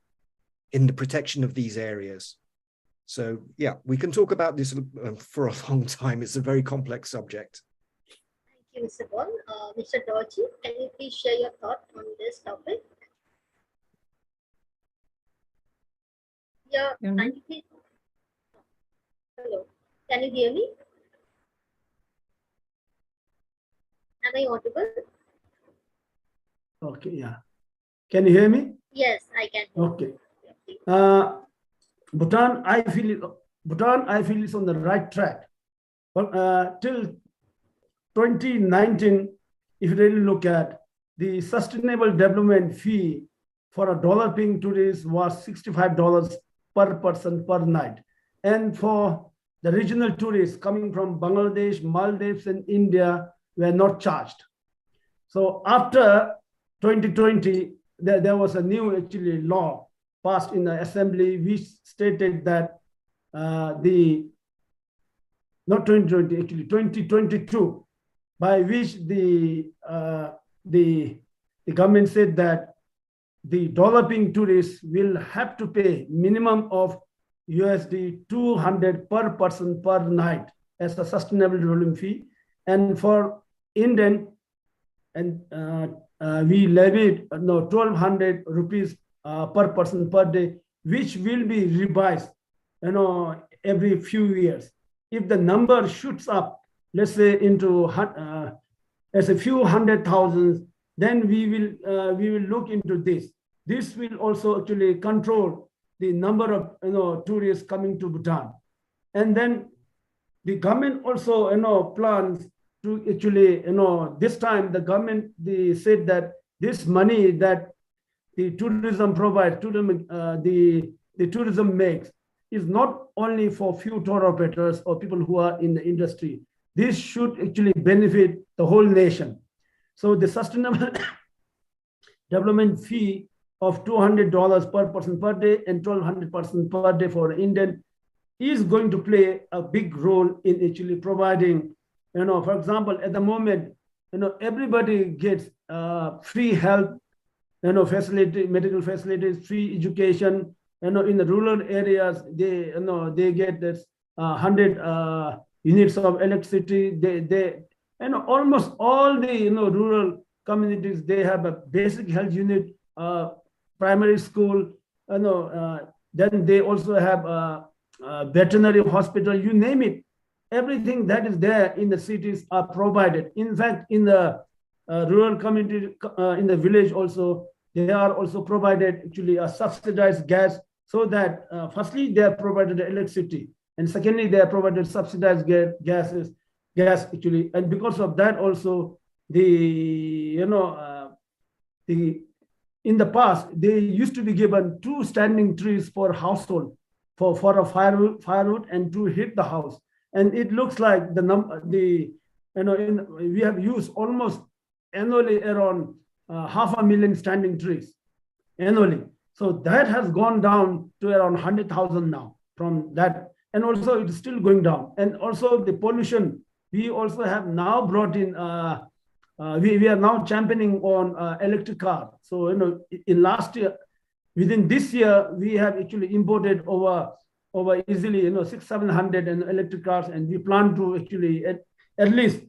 protection of these areas. So yeah, we can talk about this for a long time. It's a very complex subject. Thank you, Mr. Paul. Mr. Dorji, can you please share your thought on this topic? Yeah, Mm-hmm. and please. Hello, can you hear me? Am I audible? Okay, yeah. Can you hear me? Yes, I can hear. Okay. You. Bhutan, I feel is on the right track. But till 2019, if you really look at the sustainable development fee for a developing tourist was $65 per person per night. And for the regional tourists coming from Bangladesh, Maldives, and India were not charged. So after 2020, there was a new actually law passed in the assembly which stated that not 2020, actually 2022, by which the government said that the developing tourists will have to pay minimum of USD 200 per person per night as a sustainable development fee. And for Indian, and we levied 1,200 rupees per person per day, which will be revised, every few years. If the number shoots up, let's say into as a few hundred thousands, then we will look into this. This will also actually control the number of tourists coming to Bhutan, and then the government also plans to actually this time the government they said that this money that the tourism provides, the tourism makes is not only for few tour operators or people who are in the industry. This should actually benefit the whole nation. So the sustainable development fee of $200 per person per day and 1,200 person per day for Indian is going to play a big role in actually providing, for example, at the moment, everybody gets free health, facility, medical facilities, free education. In the rural areas, they get this 100 units of electricity. Almost all the rural communities, they have a basic health unit, primary school. Then they also have veterinary hospital. You name it. Everything that is there in the cities are provided. In fact, in the rural community, in the village also, they are also provided actually a subsidized gas, so that firstly they are provided electricity, and secondly they are provided subsidized gas actually. And because of that also, the in the past they used to be given 2 standing trees per household for a firewood and to heat the house. And it looks like we have used almost annually around 500,000 standing trees annually. So that has gone down to around 100,000 now from that. And also it's still going down. And also the pollution, we also have now brought in, we are now championing on electric car. So, in last year, within this year, we have actually imported over easily 600-700 electric cars, and we plan to actually at least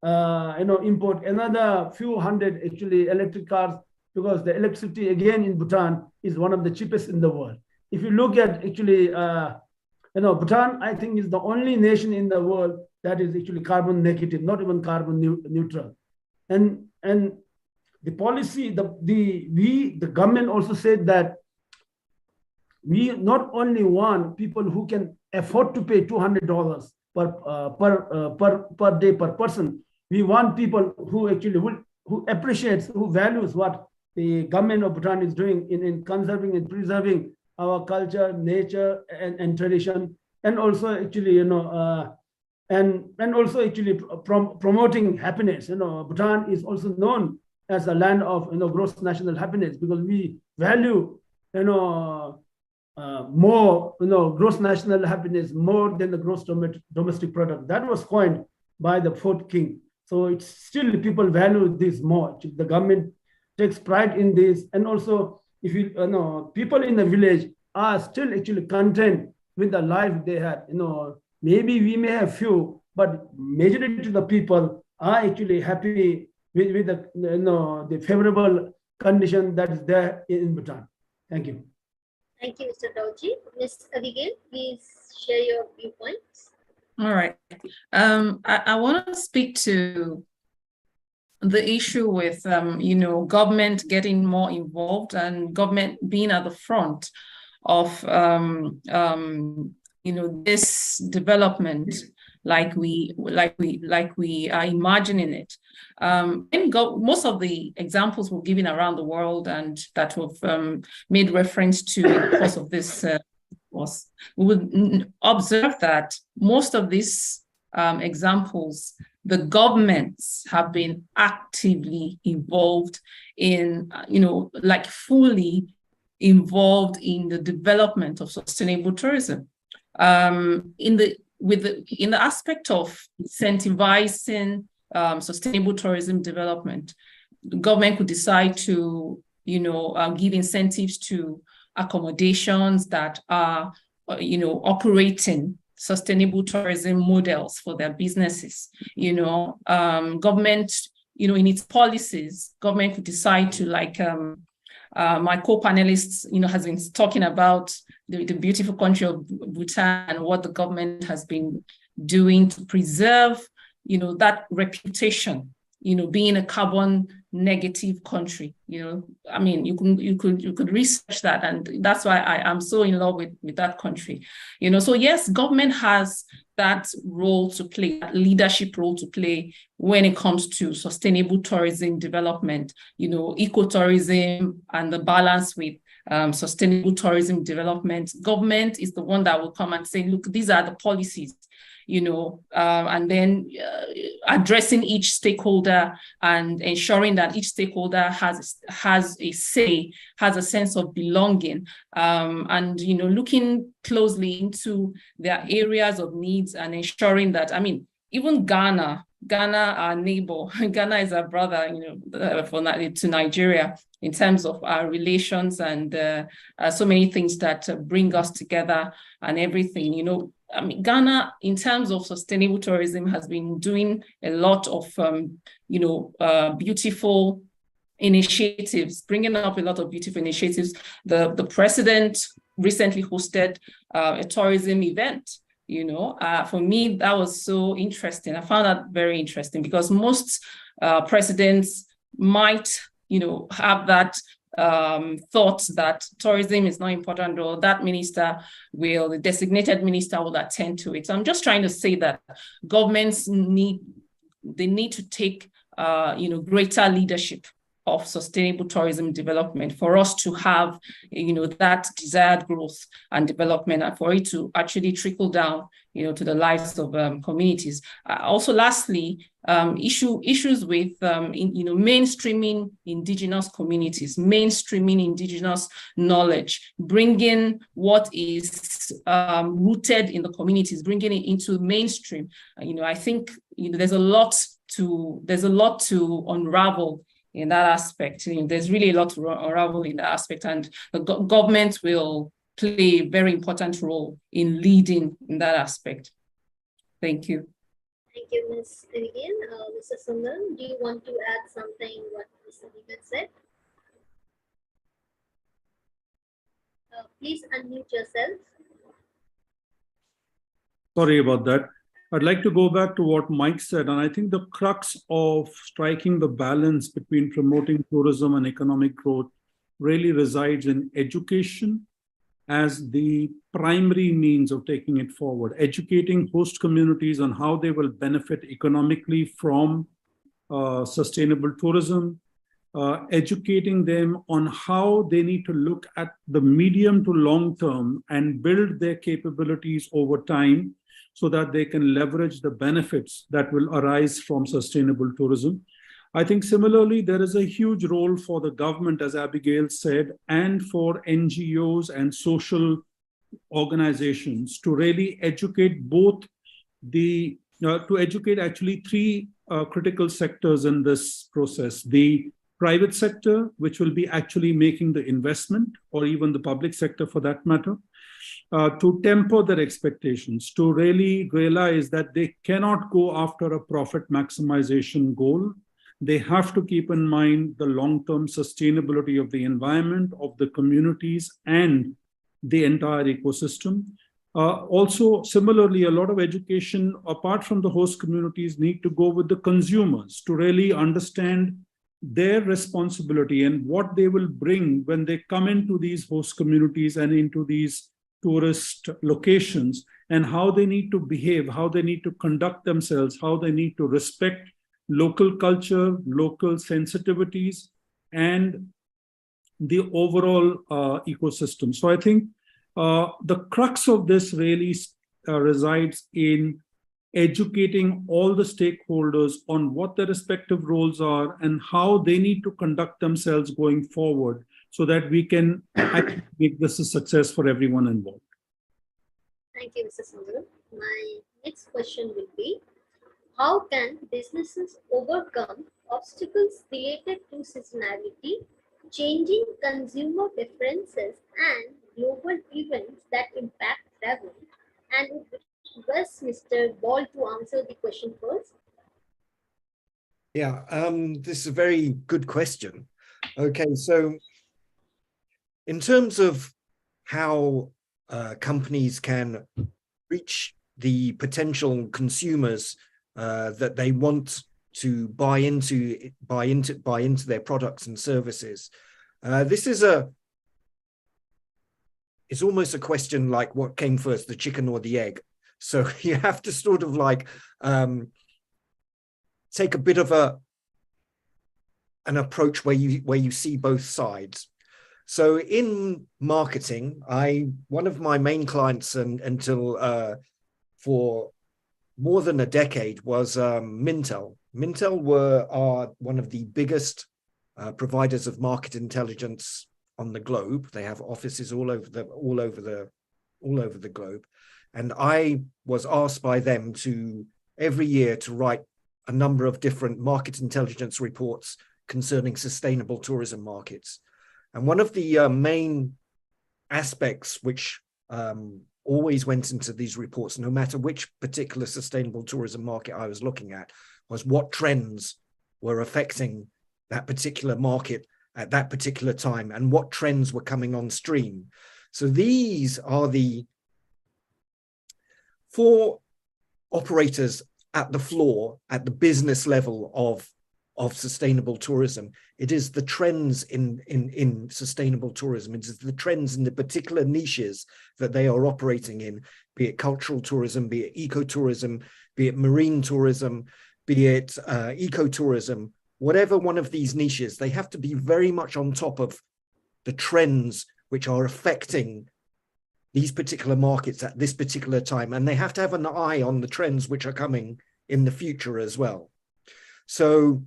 import another few hundred actually electric cars, because the electricity again in Bhutan is one of the cheapest in the world. If you look at actually Bhutan, I think, is the only nation in the world that is actually carbon negative, not even carbon neutral. And the policy, the government also said that we not only want people who can afford to pay $200 per day per person. We want people who actually who appreciates, who values what the government of Bhutan is doing in conserving and preserving our culture, nature, and tradition, and also actually and also actually promoting happiness. Bhutan is also known as a land of gross national happiness, because we value more gross national happiness more than the gross domestic product. That was coined by the fourth king. So it's still people value this more. The government takes pride in this, and also if you people in the village are still actually content with the life they had. Maybe we may have few, but majority of the people are actually happy with the favorable condition that is there in Bhutan. Thank you. Thank you, Mr. Dauji. Ms. Abigail, please share your viewpoints. All right. I want to speak to the issue with, government getting more involved and government being at the front of, this development, like we are imagining it. Most of the examples we're giving around the world and that we've made reference to in the course of this course, we would observe that most of these examples, the governments have been actively involved in, fully involved in the development of sustainable tourism. In the aspect of incentivizing sustainable tourism development, the government could decide to, give incentives to accommodations that are, operating sustainable tourism models for their businesses. Government, in its policies, government could decide to, like my co-panelists, has been talking about the beautiful country of Bhutan and what the government has been doing to preserve, that reputation, being a carbon negative country. You could research that, and that's why I am so in love with that country. So yes, government has that role to play, that leadership role to play when it comes to sustainable tourism development, ecotourism and the balance with sustainable tourism development. Government is the one that will come and say, look, these are the policies, and then addressing each stakeholder and ensuring that each stakeholder has a say, has a sense of belonging, and looking closely into their areas of needs and ensuring that, even Ghana, our neighbor, Ghana is our brother, to Nigeria in terms of our relations and so many things that bring us together and everything. Ghana, in terms of sustainable tourism, has been doing a lot of, beautiful initiatives, bringing up a lot of beautiful initiatives. The president recently hosted a tourism event. For me, that was so interesting. I found that very interesting because most presidents might, have that thought that tourism is not important, or that the designated minister will attend to it. So I'm just trying to say that governments need to take, greater leadership of sustainable tourism development for us to have, that desired growth and development, and for it to actually trickle down, to the lives of communities. Also, lastly, issues with, mainstreaming indigenous communities, mainstreaming indigenous knowledge, bringing what is rooted in the communities, bringing it into mainstream. I think there's a lot to unravel in that aspect. There's really a lot to unravel in that aspect, and the government will play a very important role in leading in that aspect. Thank you. Thank you, Ms. Vivian. Mr. Sundaram, do you want to add something what Mr. Vivian said? Please unmute yourself. Sorry about that. I'd like to go back to what Mike said, and I think the crux of striking the balance between promoting tourism and economic growth really resides in education as the primary means of taking it forward, educating host communities on how they will benefit economically from sustainable tourism, educating them on how they need to look at the medium to long term and build their capabilities over time so that they can leverage the benefits that will arise from sustainable tourism. I think similarly, there is a huge role for the government, as Abigail said, and for NGOs and social organizations to really educate actually three critical sectors in this process. The private sector, which will be actually making the investment, or even the public sector for that matter, to temper their expectations, to really realize that they cannot go after a profit maximization goal. They have to keep in mind the long-term sustainability of the environment, of the communities, and the entire ecosystem. Also, similarly, a lot of education, apart from the host communities, need to go with the consumers to really understand their responsibility and what they will bring when they come into these host communities and into these tourist locations, and how they need to behave, how they need to conduct themselves, how they need to respect local culture, local sensitivities, and the overall ecosystem. So I think the crux of this really resides in educating all the stakeholders on what their respective roles are and how they need to conduct themselves going forward so that we can actually make this a success for everyone involved. Thank you, Mr. Sundaram. My next question will be, how can businesses overcome obstacles related to seasonality, changing consumer preferences, and global events that impact travel? And would request Mr. Ball to answer the question first. Yeah, this is a very good question. Okay, so in terms of how companies can reach the potential consumers that they want to buy into their products and services, it's almost a question like what came first, the chicken or the egg. So you have to sort of like take a bit of an approach where you see both sides. So in marketing, one of my main clients until for more than a decade was Mintel. Mintel are one of the biggest providers of market intelligence on the globe. They have offices all over the globe. And I was asked by them every year to write a number of different market intelligence reports concerning sustainable tourism markets. And one of the main aspects which always went into these reports, no matter which particular sustainable tourism market I was looking at, was what trends were affecting that particular market at that particular time and what trends were coming on stream. So these are for operators at the floor, at the business level of sustainable tourism. It is the trends in sustainable tourism. It is the trends in the particular niches that they are operating in, be it cultural tourism, be it ecotourism, be it marine tourism, be it ecotourism, whatever one of these niches, they have to be very much on top of the trends which are affecting these particular markets at this particular time. And they have to have an eye on the trends which are coming in the future as well. So,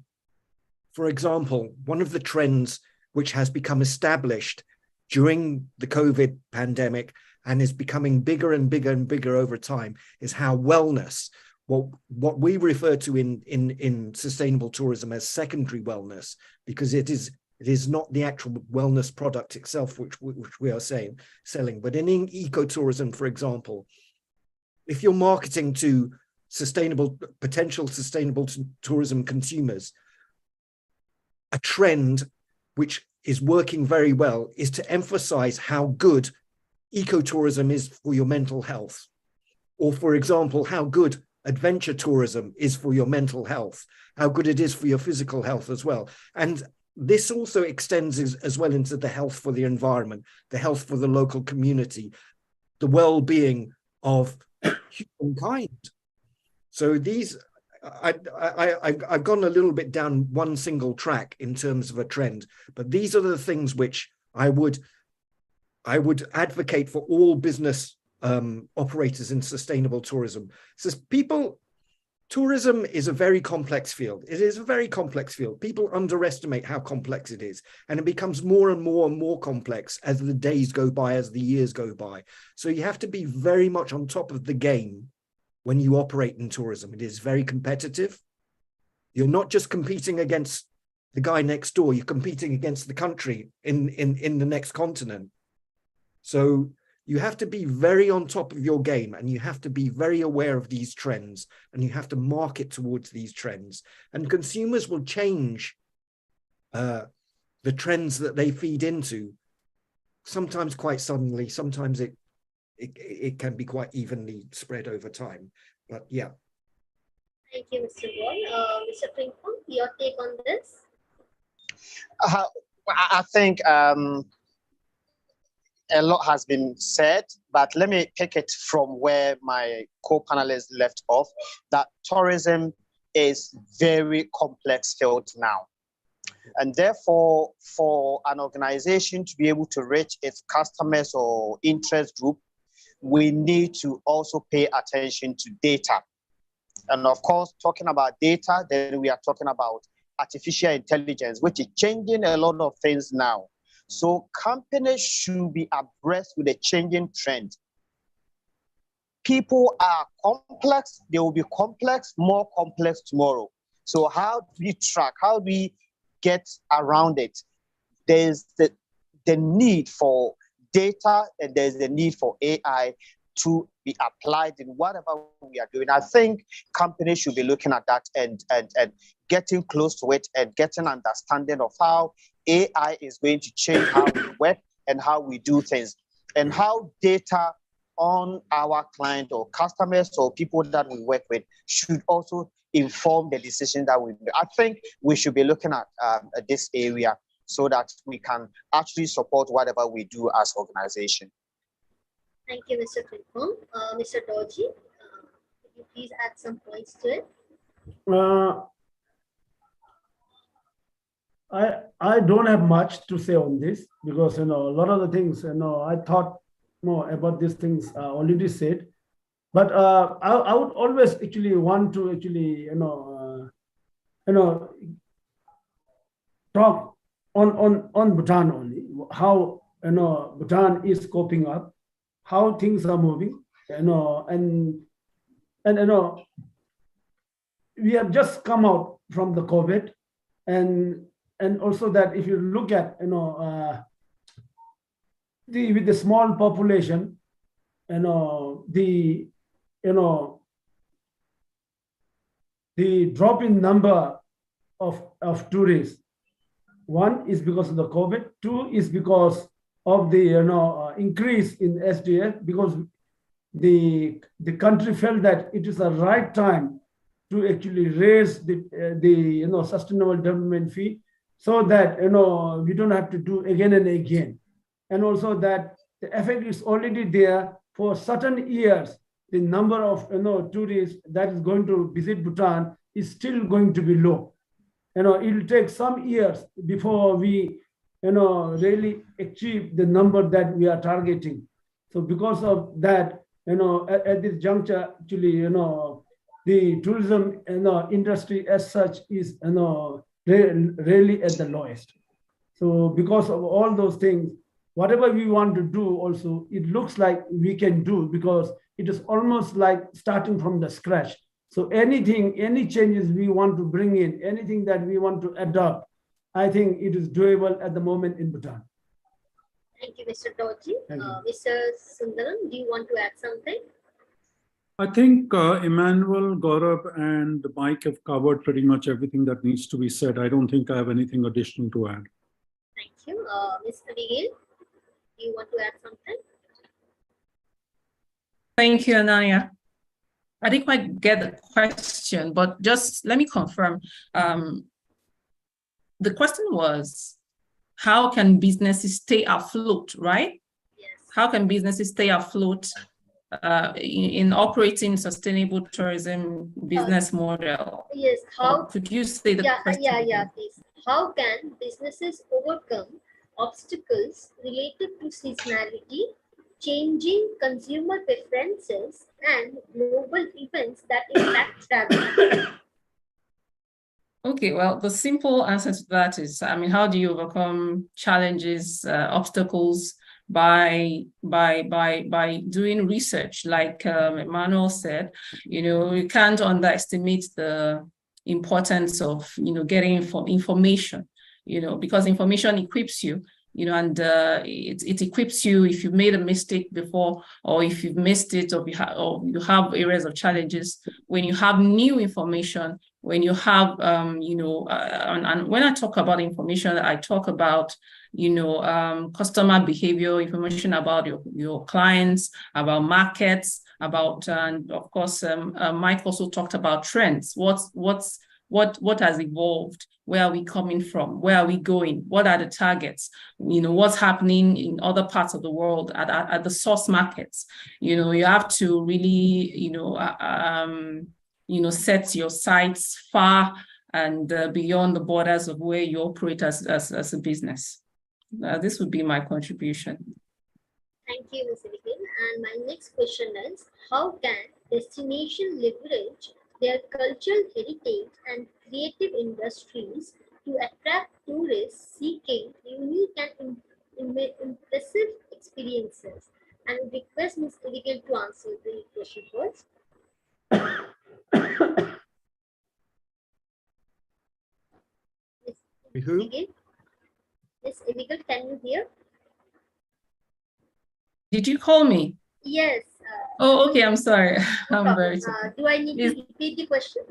for example, one of the trends which has become established during the COVID pandemic and is becoming bigger and bigger and bigger over time is how wellness, what we refer to in sustainable tourism as secondary wellness, because it is not the actual wellness product itself which we are selling. But in ecotourism, for example, if you're marketing to potential sustainable tourism consumers, a trend which is working very well is to emphasize how good ecotourism is for your mental health. Or, for example, how good adventure tourism is for your mental health, how good it is for your physical health as well. And this also extends as well into the health for the environment, the health for the local community, the well-being of humankind. So these, I've gone a little bit down one single track in terms of a trend, but these are the things which I would advocate for all business operators in sustainable tourism. So tourism is a very complex field. It is a very complex field. People underestimate how complex it is, and it becomes more and more and more complex as the days go by, as the years go by. So you have to be very much on top of the game when you operate in tourism. It is very competitive. You're not just competing against the guy next door, you're competing against the country in the next continent. So you have to be very on top of your game, and you have to be very aware of these trends, and you have to market towards these trends. And consumers will change the trends that they feed into sometimes quite suddenly, sometimes it can be quite evenly spread over time. But yeah. Thank you, Mr. Wall. Mr. Frimpong, your take on this? I think a lot has been said, but let me pick it from where my co-panelists left off, that tourism is very complex field now. And therefore, for an organization to be able to reach its customers or interest group, we need to also pay attention to data. And of course, talking about data, then we are talking about artificial intelligence, which is changing a lot of things now. So companies should be abreast with the changing trend. People are complex, they will be complex, more complex tomorrow. So how do we track, how do we get around it? There's the need for data and there's the need for AI to be applied in whatever we are doing. I think companies should be looking at that and getting close to it and getting understanding of how AI is going to change how we work and how we do things, and how data on our client or customers or people that we work with should also inform the decision that we make. I think we should be looking at this area so that we can actually support whatever we do as organization. Thank you, Mr. Frimpong. Mr. Dorji, could you please add some points to it? I don't have much to say on this because a lot of the things I thought more about these things already said, but I would always actually want to actually talk on Bhutan only, how Bhutan is coping up, how things are moving, and we have just come out from the COVID, and also that if you look at with the small population, the drop in number of tourists. One is because of the COVID. Two is because of the increase in SDF, because the country felt that it is the right time to actually raise the sustainable development fee, so that we don't have to do again and again, and also that the effect is already there for certain years. The number of tourists that is going to visit Bhutan is still going to be low. It will take some years before we really achieve the number that we are targeting. So because of that, at this juncture, actually, the tourism industry as such is really at the lowest. So because of all those things, whatever we want to do also, it looks like we can do, because it is almost like starting from the scratch. So anything, any changes we want to bring in, anything that we want to adopt, I think it is doable at the moment in Bhutan. Thank you, Mr. Dorji. Mr. Sundaram, do you want to add something? I think Emmanuel, Gaurav, and Mike have covered pretty much everything that needs to be said. I don't think I have anything additional to add. Thank you. Ms. Abigail, do you want to add something? Thank you, Ananya. I didn't quite get the question, but just let me confirm. The question was, how can businesses stay afloat, right? Yes. How can businesses stay afloat in operating sustainable tourism business model? Yes. How could you say the question? Yeah, please. How can businesses overcome obstacles related to seasonality, changing consumer preferences, and global events that impact travel? Okay, well, the simple answer to that is, how do you overcome challenges, obstacles by doing research? Like Emmanuel said, you can't underestimate the importance of getting information, because information equips you. And it equips you if you've made a mistake before, or if you've missed it, or you have areas of challenges. When you have new information, when you have, and when I talk about information, I talk about, customer behavior, information about your clients, about markets, about, and of course, Mike also talked about trends. What has evolved? Where are we coming from? Where are we going? What are the targets? What's happening in other parts of the world at the source markets? You have to really, set your sights far and beyond the borders of where you operate as a business. This would be my contribution. Thank you, Ms. Abigail. And my next question is, how can destination leverage their cultural heritage and creative industries to attract tourists seeking unique and impressive experiences? And we request Ms. Abigail to answer the question first. Ms. Abigail? Ms. Abigail, can you hear? Did you call me? Yes. Oh, okay. I'm sorry. No I'm very sorry. do I need to repeat the question?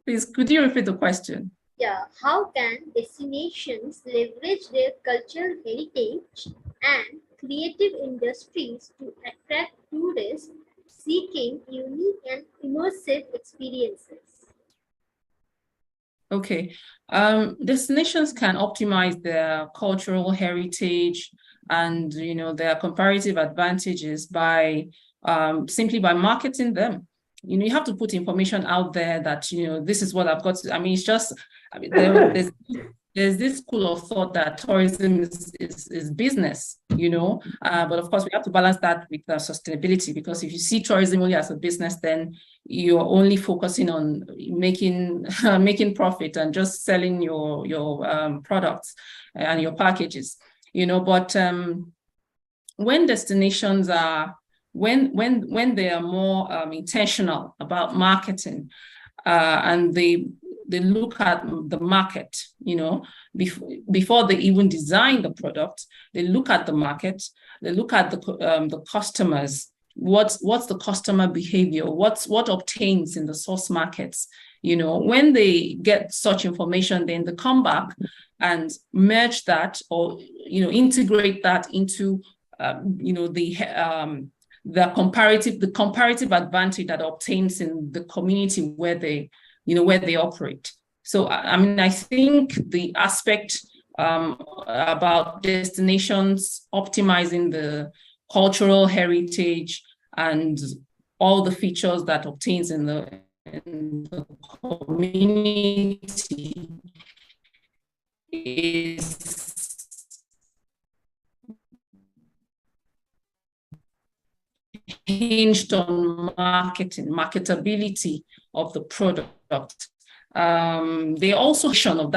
Please, could you repeat the question? Yeah. How can destinations leverage their cultural heritage and creative industries to attract tourists seeking unique and immersive experiences? Okay. Destinations can optimize their cultural heritage and their comparative advantages by simply by marketing them. You have to put information out there that this is what I've got to, it's just, there's this school of thought that tourism is business, but of course we have to balance that with sustainability, because if you see tourism only as a business, then you're only focusing on making profit and just selling your products and your packages, but when destinations are when they are more intentional about marketing and they look at the market, before they even design the product, they look at the market, they look at the customers, what's the customer behavior, what obtains in the source markets. When they get such information, then they come back and merge that or integrate that into the comparative advantage that obtains in the community where they operate. So, I think the aspect about destinations optimizing the cultural heritage and all the features that obtains in the community is hinged on marketability of the product. They also of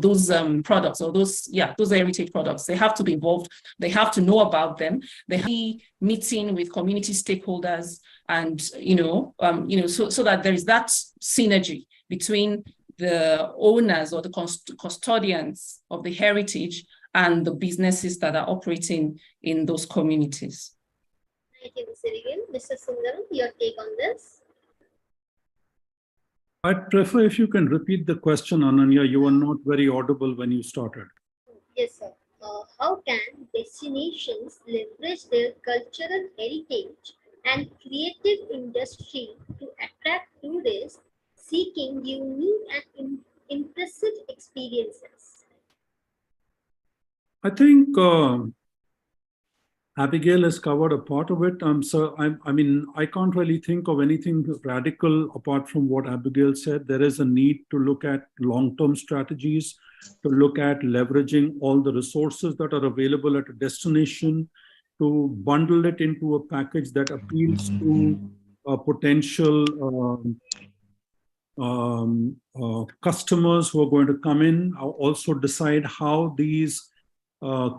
those products or those heritage products. They have to be involved. They have to know about them. They have to be meeting with community stakeholders, and so that there is that synergy between the owners or the custodians of the heritage and the businesses that are operating in those communities. Thank you, Ms. Abigail. Mr. Sundaram, your take on this? I'd prefer if you can repeat the question, Ananya. You were not very audible when you started. Yes, sir. How can destinations leverage their cultural heritage and creative industry to attract tourists seeking unique and impressive experiences? I think Abigail has covered a part of it. I can't really think of anything radical apart from what Abigail said. There is a need to look at long-term strategies, to look at leveraging all the resources that are available at a destination, to bundle it into a package that appeals to potential customers who are going to come in. Also decide how these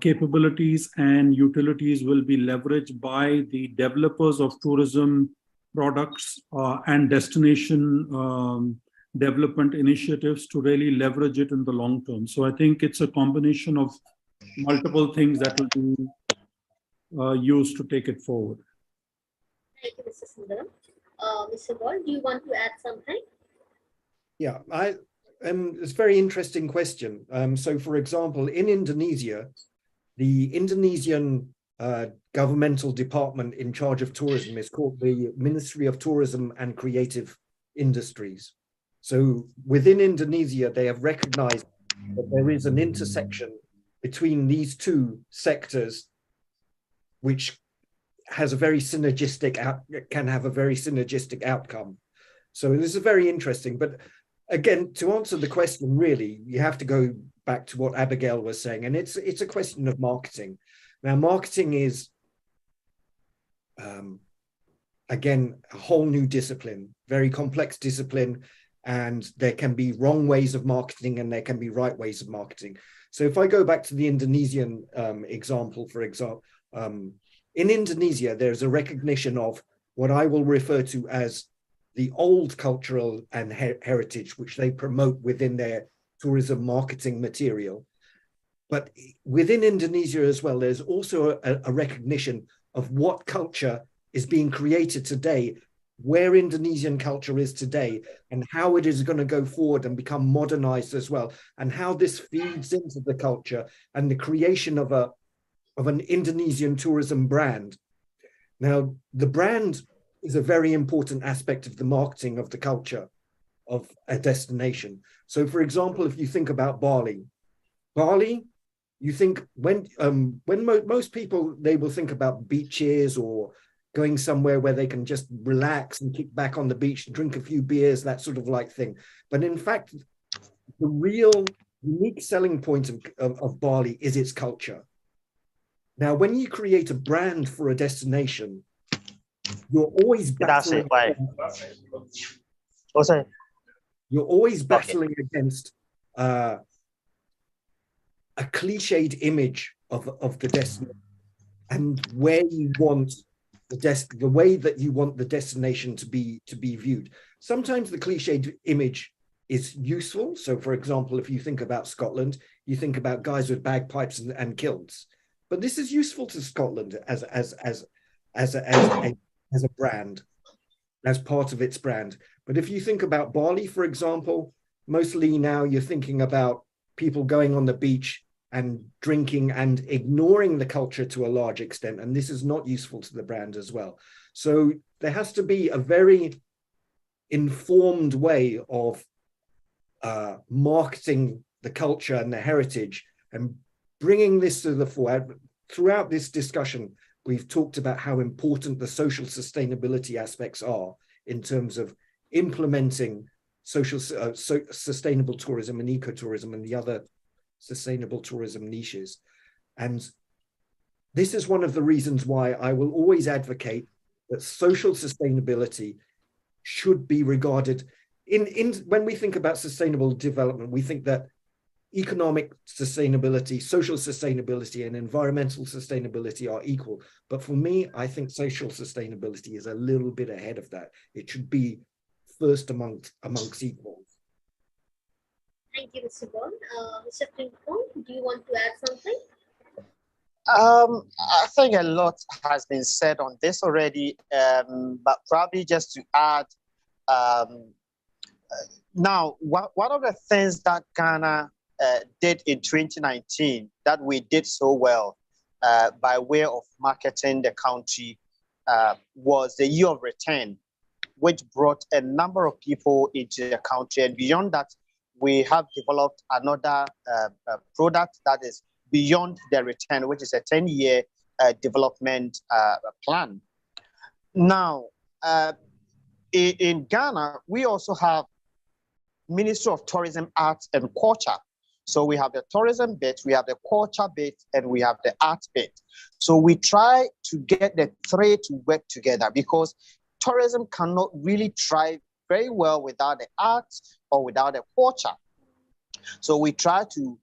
capabilities and utilities will be leveraged by the developers of tourism products and destination development initiatives to really leverage it in the long term. So I think it's a combination of multiple things that will be used to take it forward. Thank you, Mr. Sundaram. Mr. Wall, do you want to add something? Yeah, it's a very interesting question. So, for example, in Indonesia, the Indonesian governmental department in charge of tourism is called the Ministry of Tourism and Creative Industries. So within Indonesia, they have recognized that there is an intersection between these two sectors, which has a very synergistic, can have a very synergistic outcome. So this is very interesting. But again, to answer the question, really, you have to go back to what Abigail was saying, and it's a question of marketing. Now, marketing is, again, a whole new discipline, very complex discipline, and there can be wrong ways of marketing and there can be right ways of marketing. So if I go back to the Indonesian example, for example, in Indonesia, there's a recognition of what I will refer to as the old cultural and heritage, which they promote within their tourism marketing material. But within Indonesia as well, there's also a recognition of what culture is being created today, where Indonesian culture is today, and how it is going to go forward and become modernized as well, and how this feeds into the culture and the creation of an Indonesian tourism brand. Now, the brand is a very important aspect of the marketing of the culture of a destination. So, for example, if you think about Bali, you think when most people, they will think about beaches or going somewhere where they can just relax and kick back on the beach, drink a few beers, that sort of like thing. But in fact, the real unique selling point of Bali is its culture. Now, when you create a brand for a destination, you're always battling. You're always battling against a cliched image of the destination and where you want the way that you want the destination to be viewed. Sometimes the cliched image is useful. So, for example, if you think about Scotland, you think about guys with bagpipes and kilts. But this is useful to Scotland as a brand, as part of its brand. But if you think about Bali, for example, mostly now you're thinking about people going on the beach and drinking and ignoring the culture to a large extent. And this is not useful to the brand as well. So there has to be a very informed way of marketing the culture and the heritage and bringing this to the fore. Throughout this discussion, we've talked about how important the social sustainability aspects are in terms of implementing sustainable tourism and ecotourism and the other sustainable tourism niches. And this is one of the reasons why I will always advocate that social sustainability should be regarded when we think about sustainable development, we think that economic sustainability, social sustainability, and environmental sustainability are equal. But for me, I think social sustainability is a little bit ahead of that. It should be first amongst equals. Thank you, Mr. Bond. Mr. Frimpong, do you want to add something? I think a lot has been said on this already, but probably just to add, now, one of the things that Ghana did in 2019 that we did so well by way of marketing the country was the year of return, which brought a number of people into the country. And beyond that, we have developed another product that is beyond the return, which is a 10-year development plan. Now, in Ghana, we also have Ministry of Tourism, Arts and Culture. So we have the tourism bit, we have the culture bit, and we have the art bit. So we try to get the three to work together because tourism cannot really thrive very well without the arts or without the culture. So we try to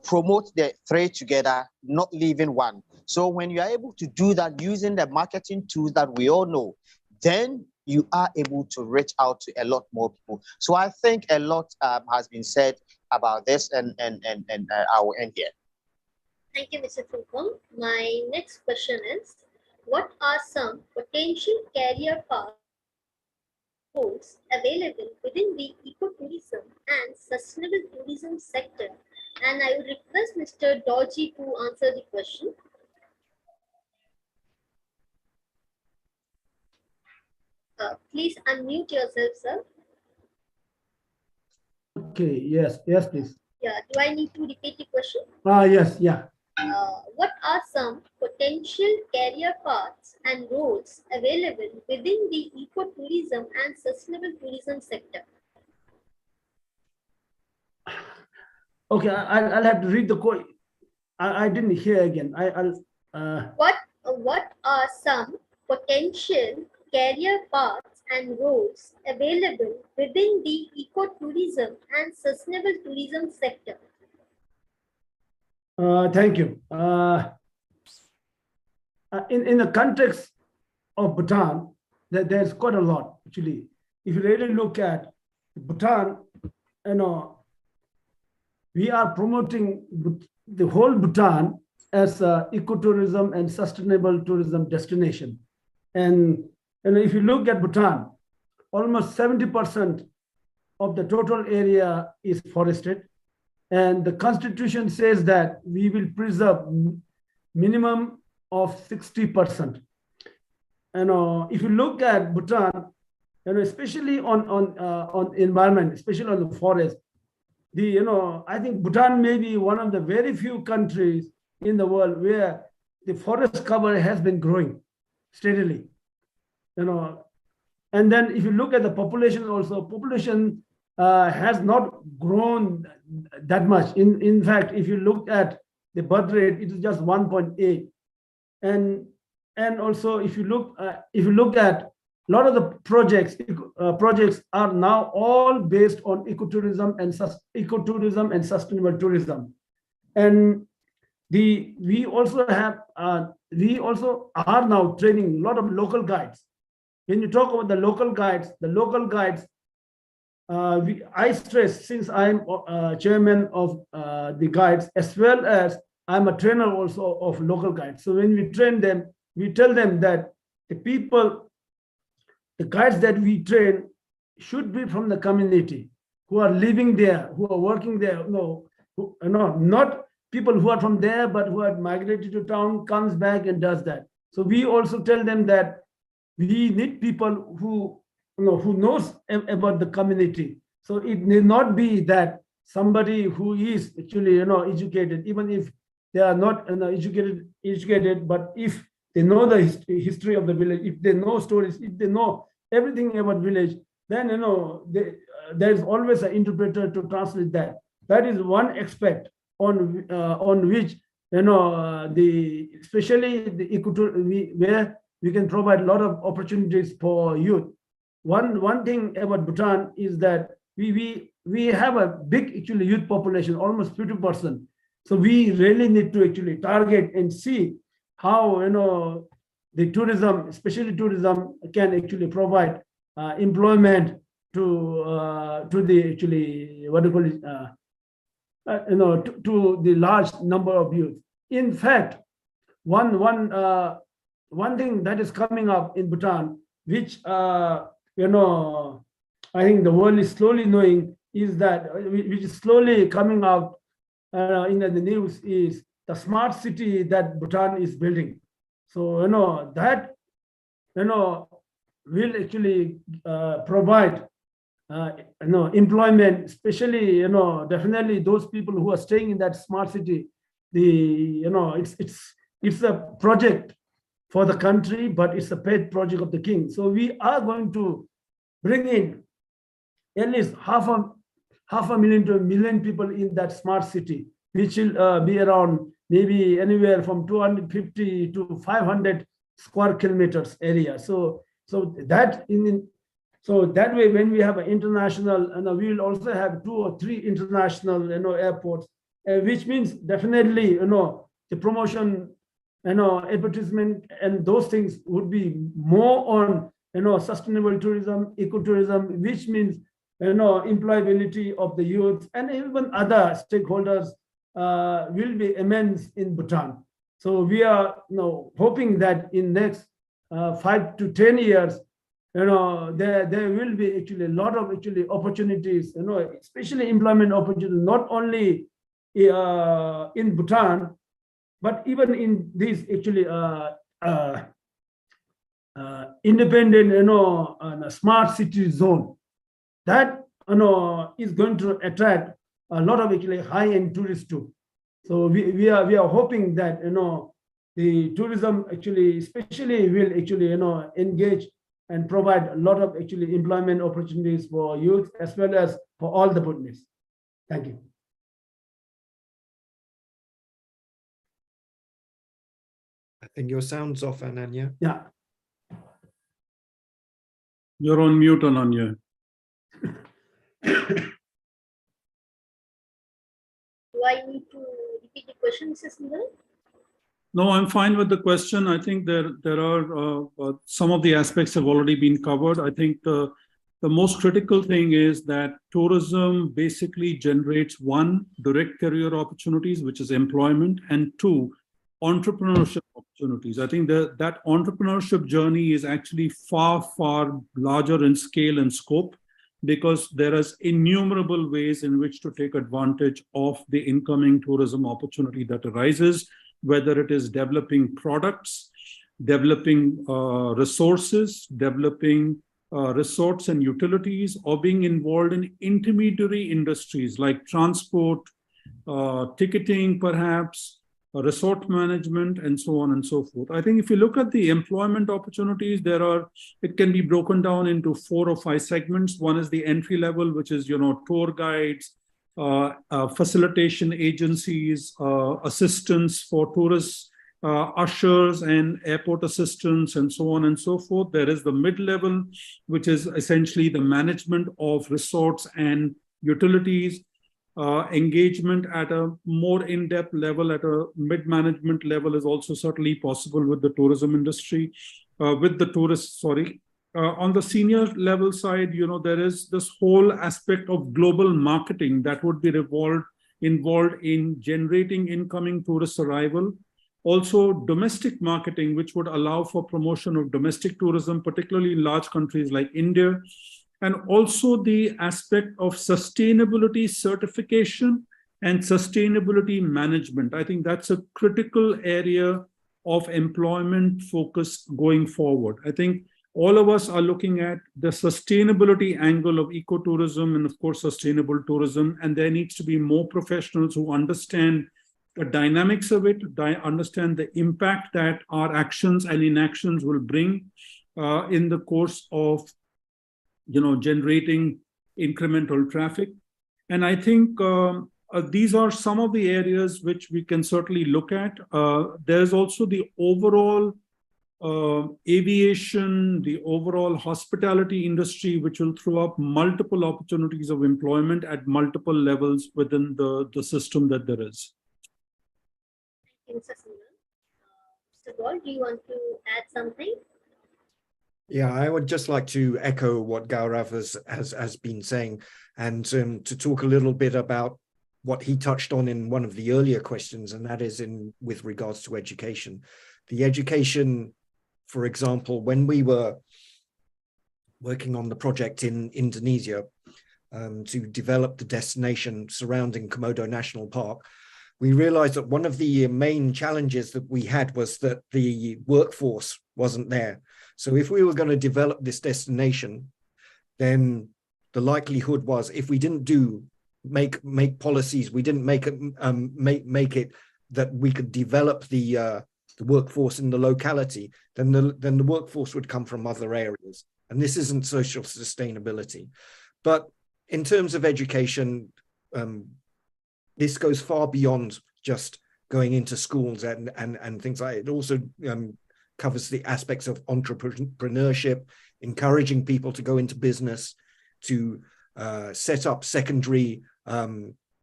promote the three together, not leaving one. So when you are able to do that using the marketing tools that we all know, then you are able to reach out to a lot more people. So I think a lot has been said about this, and I will end here. Thank you, Mr. Frimpong. My next question is, what are some potential career paths roles available within the ecotourism and sustainable tourism sector. And I would request Mr. Dorji to answer the question. Please unmute yourself, sir. Okay, yes, yes, please. Yeah, do I need to repeat the question? Yes, yeah. What are some potential career paths and roles available within the ecotourism and sustainable tourism sector? Okay, I'll have to read the quote. I didn't hear again. What are some potential career paths and roles available within the ecotourism and sustainable tourism sector? Thank you. In the context of Bhutan, there's quite a lot actually. If you really look at Bhutan, we are promoting the whole Bhutan as a ecotourism and sustainable tourism destination. And if you look at Bhutan, almost 70% of the total area is forested. And the constitution says that we will preserve minimum of 60%. If you look at Bhutan, especially on environment, especially on the forest, I think Bhutan may be one of the very few countries in the world where the forest cover has been growing steadily. And then if you look at the population also, population has not grown that much. In fact, if you look at the birth rate, it is just 1.8. And also if you look at a lot of the projects are now all based on ecotourism and sustainable tourism. And we also are now training a lot of local guides. When you talk about the local guides, I stress, since I'm chairman of the guides, as well as I'm a trainer also of local guides. So when we train them, we tell them that the guides that we train should be from the community, who are living there, who are working there. Not people who are from there, but who have migrated to town, comes back and does that. So we also tell them that we need people who knows about the community. So it may not be that somebody who is actually educated, even if they are not educated, but if they know the history of the village, if they know stories, if they know everything about village, then there is always an interpreter to translate that. That is one aspect on which especially the ecotourism, where we can provide a lot of opportunities for youth. One thing about Bhutan is that we have a big actually youth population, almost 50%. So we really need to actually target and see how the tourism, especially tourism, can actually provide employment to the actually to the large number of youth. In fact, one thing that is coming up in Bhutan, which I think the world is slowly knowing, is that which is slowly coming out in the news, is the smart city that Bhutan is building. So that will actually provide employment, especially definitely those people who are staying in that smart city. It's a project for the country, but it's a pet project of the king. So we are going to bring in at least half a million to 1 million people in that smart city, which will be around maybe anywhere from 250 to 500 square kilometers area. So that way, when we have an international, we will also have 2 or 3 international airports, which means definitely the promotion, advertisement, and those things would be more on sustainable tourism, ecotourism, which means employability of the youth, and even other stakeholders will be immense in Bhutan. So we are hoping that in next 5 to 10 years, there will be actually a lot of actually opportunities, especially employment opportunities, not only in Bhutan, but even in these actually independent, smart city zone. That is going to attract a lot of actually high-end tourists too. So we are hoping that the tourism actually especially will actually engage and provide a lot of actually employment opportunities for youth as well as for all the Bhutanese. Thank you. I think your sound's off, Ananya. Yeah. You're on mute, Ananya. Do I need to repeat the question, Mrs. Singhal? No, I'm fine with the question. I think there are some of the aspects have already been covered. I think the most critical thing is that tourism basically generates one, direct career opportunities, which is employment, and two, entrepreneurship opportunities. I think that entrepreneurship journey is actually far, far larger in scale and scope, because there is innumerable ways in which to take advantage of the incoming tourism opportunity that arises, whether it is developing products, developing resources, developing resorts and utilities, or being involved in intermediary industries like transport, ticketing, perhaps, resort management, and so on and so forth. I think if you look at the employment opportunities, it can be broken down into 4 or 5 segments. One is the entry level, which is, tour guides, facilitation agencies, assistants for tourists, ushers and airport assistants, and so on and so forth. There is the mid-level, which is essentially the management of resorts and utilities. Engagement at a more in-depth level, at a mid-management level, is also certainly possible with the tourism industry, with the tourists, sorry. On the senior level side, there is this whole aspect of global marketing that would be involved in generating incoming tourist arrival. Also, domestic marketing, which would allow for promotion of domestic tourism, particularly in large countries like India. And also the aspect of sustainability certification and sustainability management. I think that's a critical area of employment focus going forward. I think all of us are looking at the sustainability angle of ecotourism and, of course, sustainable tourism. And there needs to be more professionals who understand the dynamics of it, understand the impact that our actions and inactions will bring in the course of generating incremental traffic. And I think these are some of the areas which we can certainly look at. There's also the overall aviation, the overall hospitality industry, which will throw up multiple opportunities of employment at multiple levels within the system that there is. Thank you, Mr. Singhal. Mr. Gaul, do you want to add something? Yeah, I would just like to echo what Gaurav has been saying, and to talk a little bit about what he touched on in one of the earlier questions, and that is with regards to education. The education, for example, when we were working on the project in Indonesia to develop the destination surrounding Komodo National Park, we realized that one of the main challenges that we had was that the workforce wasn't there. So if we were going to develop this destination, then the likelihood was, if we didn't make policies, we didn't make it that we could develop the workforce in the locality, then the workforce would come from other areas, and this isn't social sustainability. But in terms of education, this goes far beyond just going into schools and things like that. It also covers the aspects of entrepreneurship, encouraging people to go into business, to set up secondary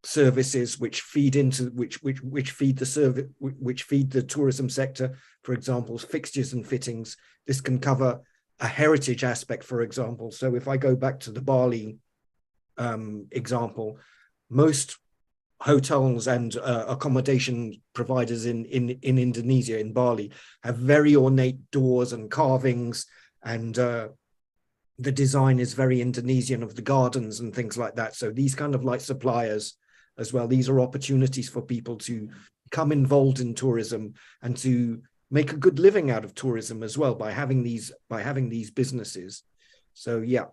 services which feed into which feed the tourism sector. For example, fixtures and fittings. This can cover a heritage aspect, for example. So if I go back to the Bali example, most hotels and accommodation providers in Indonesia, in Bali, have very ornate doors and carvings and the design is very Indonesian of the gardens and things like that. So these kind of like suppliers as well, these are opportunities for people to become involved in tourism and to make a good living out of tourism as well by having these businesses. So yeah,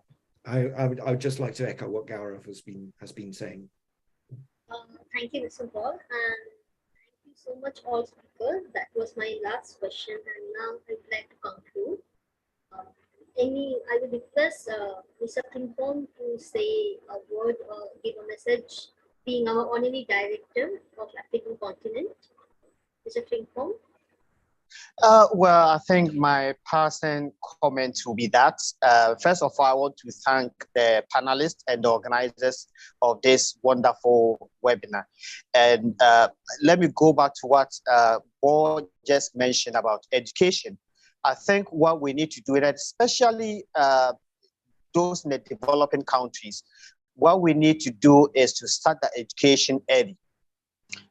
I would just like to echo what Gaurav has been saying. Thank you, Mr. Paul, and thank you so much, all speakers. That was my last question, and now I would like to conclude. I would request Mr. Pimpon to say a word or give a message, being our honorary director of African continent. Mr. Pimpon. Well, I think my passing comment will be that, first of all, I want to thank the panelists and the organizers of this wonderful webinar. And let me go back to what Paul just mentioned about education. I think what we need to do, and especially those in the developing countries, what we need to do is to start the education early.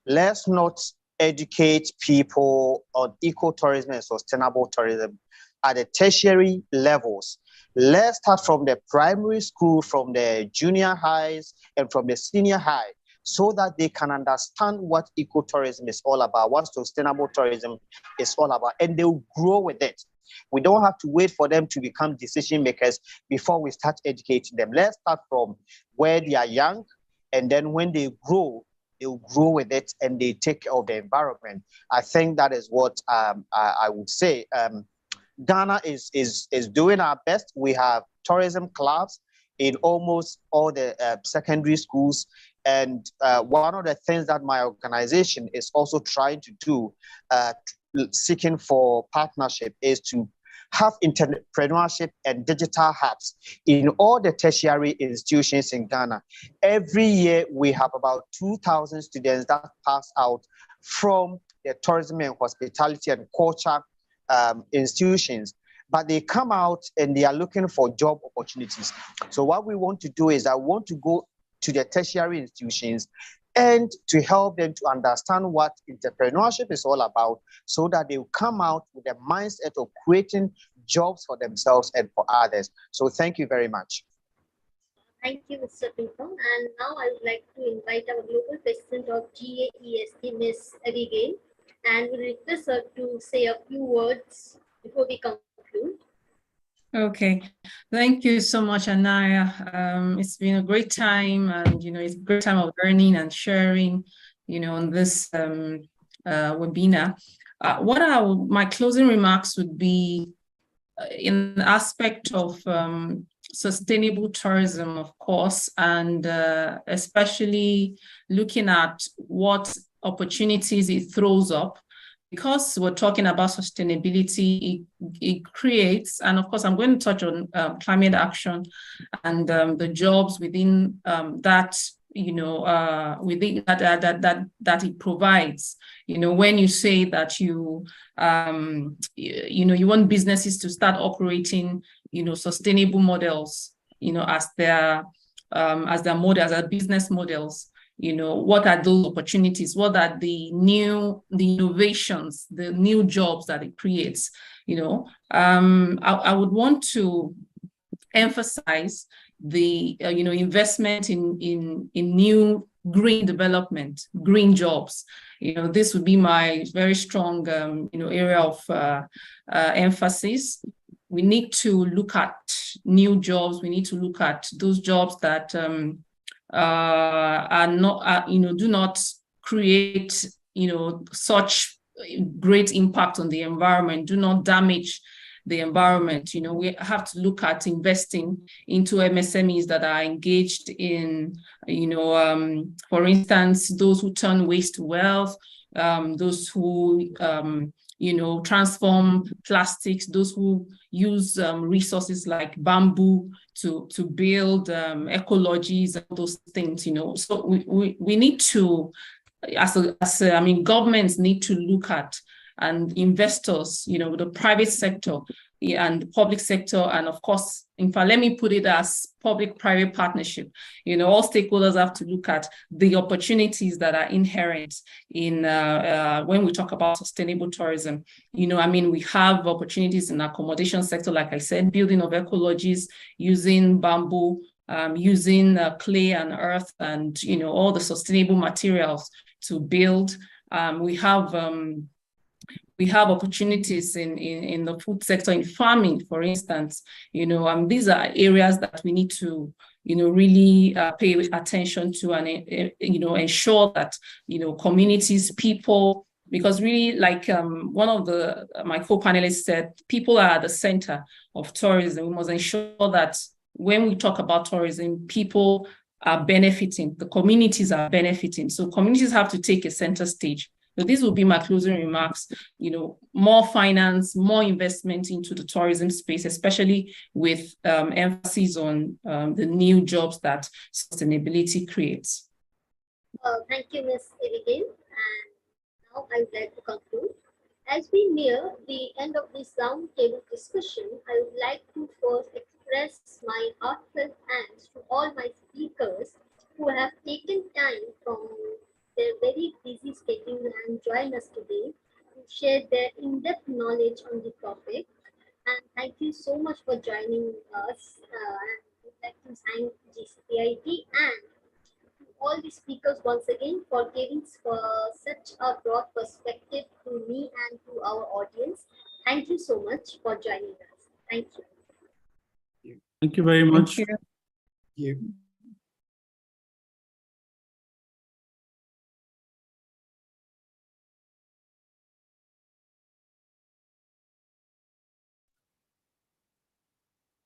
Let's not educate people on ecotourism and sustainable tourism at the tertiary levels. Let's start from the primary school, from the junior highs, and from the senior high, so that they can understand what ecotourism is all about, what sustainable tourism is all about, and they'll grow with it. We don't have to wait for them to become decision makers before we start educating them. Let's start from where they are young, and then when they grow, they'll grow with it and they take care of the environment. I think that is what I would say. Ghana is doing our best. We have tourism clubs in almost all the secondary schools. And one of the things that my organization is also trying to do, seeking for partnership, is to have entrepreneurship and digital hubs in all the tertiary institutions in Ghana. Every year, we have about 2,000 students that pass out from the tourism and hospitality and culture institutions, but they come out and they are looking for job opportunities. So what we want to do is I want to go to the tertiary institutions and to help them to understand what entrepreneurship is all about, so that they will come out with a mindset of creating jobs for themselves and for others. So thank you very much. Thank you, Mr. Pimpon. And now I would like to invite our Global President of GAEST, Ms. Abigail, and we request her to say a few words before we conclude. Okay, thank you so much, Anaya. It's been a great time, and it's a great time of learning and sharing, on this webinar. My closing remarks would be in the aspect of sustainable tourism, of course, and especially looking at what opportunities it throws up. Because we're talking about sustainability, it creates, and of course, I'm going to touch on climate action and the jobs within that, within that it provides. When you say that you want businesses to start operating, sustainable models, as their models, as business models. What are those opportunities? What are the innovations, the new jobs that it creates? I would want to emphasize the investment in new green development, green jobs. This would be my very strong area of emphasis. We need to look at new jobs. We need to look at those jobs that are not, do not create, such great impact on the environment, do not damage the environment. We have to look at investing into MSMEs that are engaged in, for instance, those who turn waste to wealth, those who, transform plastics, those who use resources like bamboo to build ecologies and those things, So we need to, governments need to look at, and investors, the private sector and the public sector, and of course, In fact, let me put it as public-private partnership. You know, all stakeholders have to look at the opportunities that are inherent in when we talk about sustainable tourism. You know, I mean, we have opportunities in the accommodation sector, like I said, building of ecologies, using bamboo, using clay and earth, and you know, all the sustainable materials to build. We have opportunities in the food sector, in farming, for instance. You know, these are areas that we need to, you know, really pay attention to, and you know, ensure that, you know, communities, people, because really, like one of my co-panelists said, people are at the center of tourism. We must ensure that when we talk about tourism, people are benefiting, the communities are benefiting. So communities have to take a center stage. So these will be my closing remarks. You know, more finance, more investment into the tourism space, especially with emphasis on the new jobs that sustainability creates. Thank you, Ms. Irigain. And now I would like to conclude. As we near the end of this roundtable discussion, I would like to first express my heartfelt thanks to all my speakers who have taken time from their very busy schedule and join us today to share their in-depth knowledge on the topic. And thank you so much for joining us. And we'd like to thank GCPIT and all the speakers once again for giving such a broad perspective to me and to our audience. Thank you so much for joining us. Thank you. Thank you very much. Thank you. You.